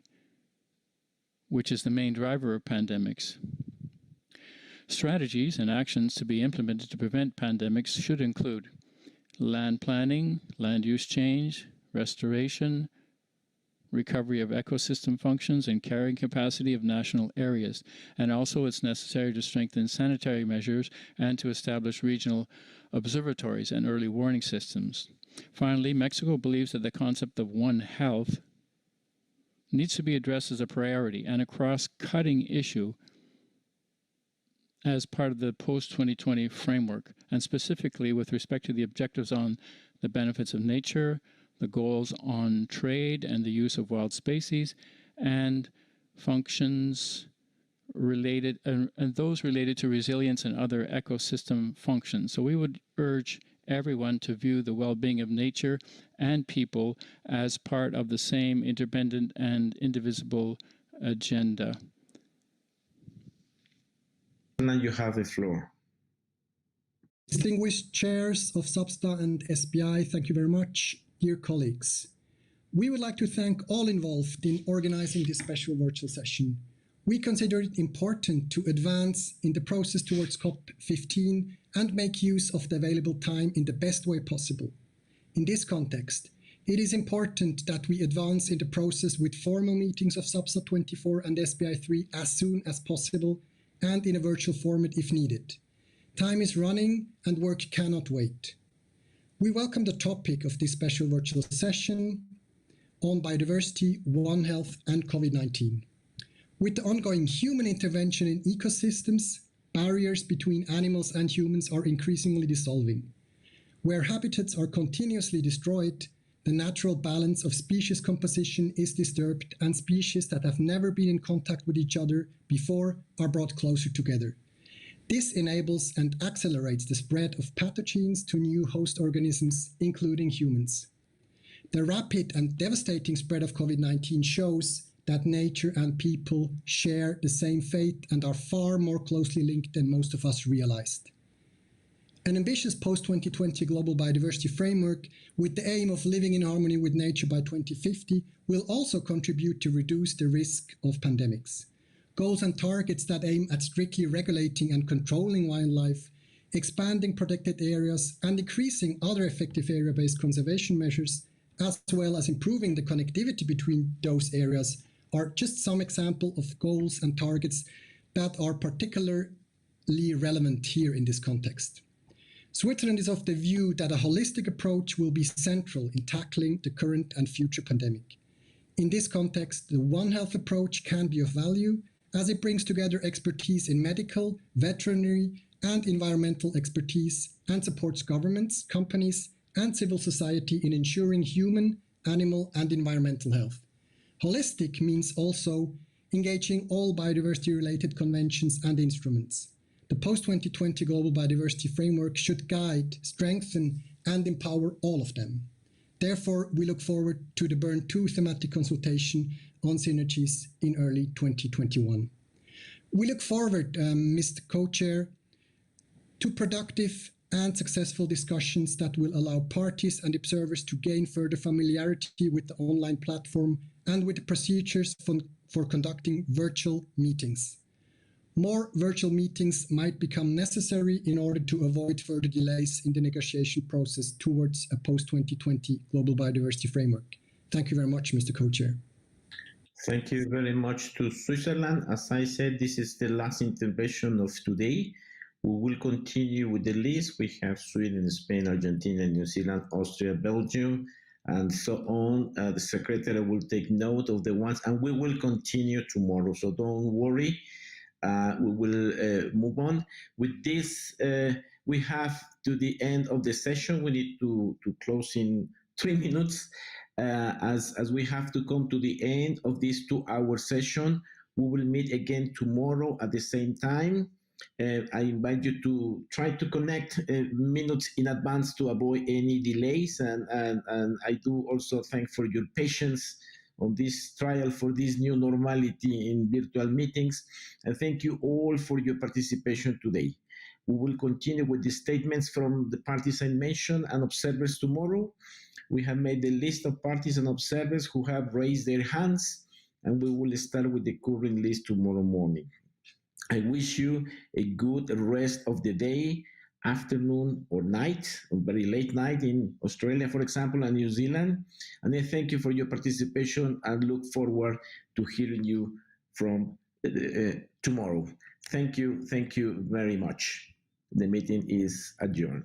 which is the main driver of pandemics. Strategies and actions to be implemented to prevent pandemics should include land planning, land use change, restoration, recovery of ecosystem functions, and carrying capacity of national areas. And also it's necessary to strengthen sanitary measures and to establish regional observatories and early warning systems. Finally, Mexico believes that the concept of One Health needs to be addressed as a priority and a cross-cutting issue as part of the post-2020 framework, and specifically with respect to the objectives on the benefits of nature, the goals on trade and the use of wild species, and functions related, and those related to resilience and other ecosystem functions. So we would urge everyone to view the well-being of nature and people as part of the same interdependent and indivisible agenda. Now you have the floor. Distinguished chairs of SBSTTA and SBI, thank you very much. Dear colleagues, we would like to thank all involved in organizing this special virtual session. We consider it important to advance in the process towards COP15 and make use of the available time in the best way possible. In this context, it is important that we advance in the process with formal meetings of SBSTTA-24 and SBI-03 as soon as possible and in a virtual format if needed. Time is running and work cannot wait. We welcome the topic of this special virtual session on biodiversity, One Health, and COVID-19. With the ongoing human intervention in ecosystems, barriers between animals and humans are increasingly dissolving. Where habitats are continuously destroyed, the natural balance of species composition is disturbed, and species that have never been in contact with each other before are brought closer together. This enables and accelerates the spread of pathogens to new host organisms, including humans. The rapid and devastating spread of COVID-19 shows that nature and people share the same fate and are far more closely linked than most of us realized. An ambitious post-2020 global biodiversity framework with the aim of living in harmony with nature by 2050 will also contribute to reduce the risk of pandemics. Goals and targets that aim at strictly regulating and controlling wildlife, expanding protected areas, and increasing other effective area-based conservation measures, as well as improving the connectivity between those areas, are just some examples of goals and targets that are particularly relevant here in this context. Switzerland is of the view that a holistic approach will be central in tackling the current and future pandemic. In this context, the One Health approach can be of value as it brings together expertise in medical, veterinary, and environmental expertise and supports governments, companies, and civil society in ensuring human, animal, and environmental health. Holistic means also engaging all biodiversity-related conventions and instruments. The post-2020 Global Biodiversity Framework should guide, strengthen, and empower all of them. Therefore, we look forward to the Bern 2 thematic consultation on synergies in early 2021. We look forward, Mr. Co-Chair, to productive and successful discussions that will allow parties and observers to gain further familiarity with the online platform and with the procedures for conducting virtual meetings. More virtual meetings might become necessary in order to avoid further delays in the negotiation process towards a post-2020 Global Biodiversity Framework. Thank you very much, Mr. Co-Chair. Thank you very much to Switzerland. As I said, this is the last intervention of today. We will continue with the list. We have Sweden, Spain, Argentina, New Zealand, Austria, Belgium, and so on. The secretary will take note of the ones, and we will continue tomorrow. So don't worry. We will move on. With this, we have to the end of the session. We need to close in 3 minutes. As we have to come to the end of this 2-hour session, we will meet again tomorrow at the same time. I invite you to try to connect minutes in advance to avoid any delays. And I do also thank for your patience on this trial for this new normality in virtual meetings. And thank you all for your participation today. We will continue with the statements from the parties I mentioned and observers tomorrow. We have made the list of parties and observers who have raised their hands, and we will start with the current list tomorrow morning. I wish you a good rest of the day, afternoon or night, or very late night in Australia, for example, and New Zealand. And I thank you for your participation and look forward to hearing you from tomorrow. Thank you very much. The meeting is adjourned.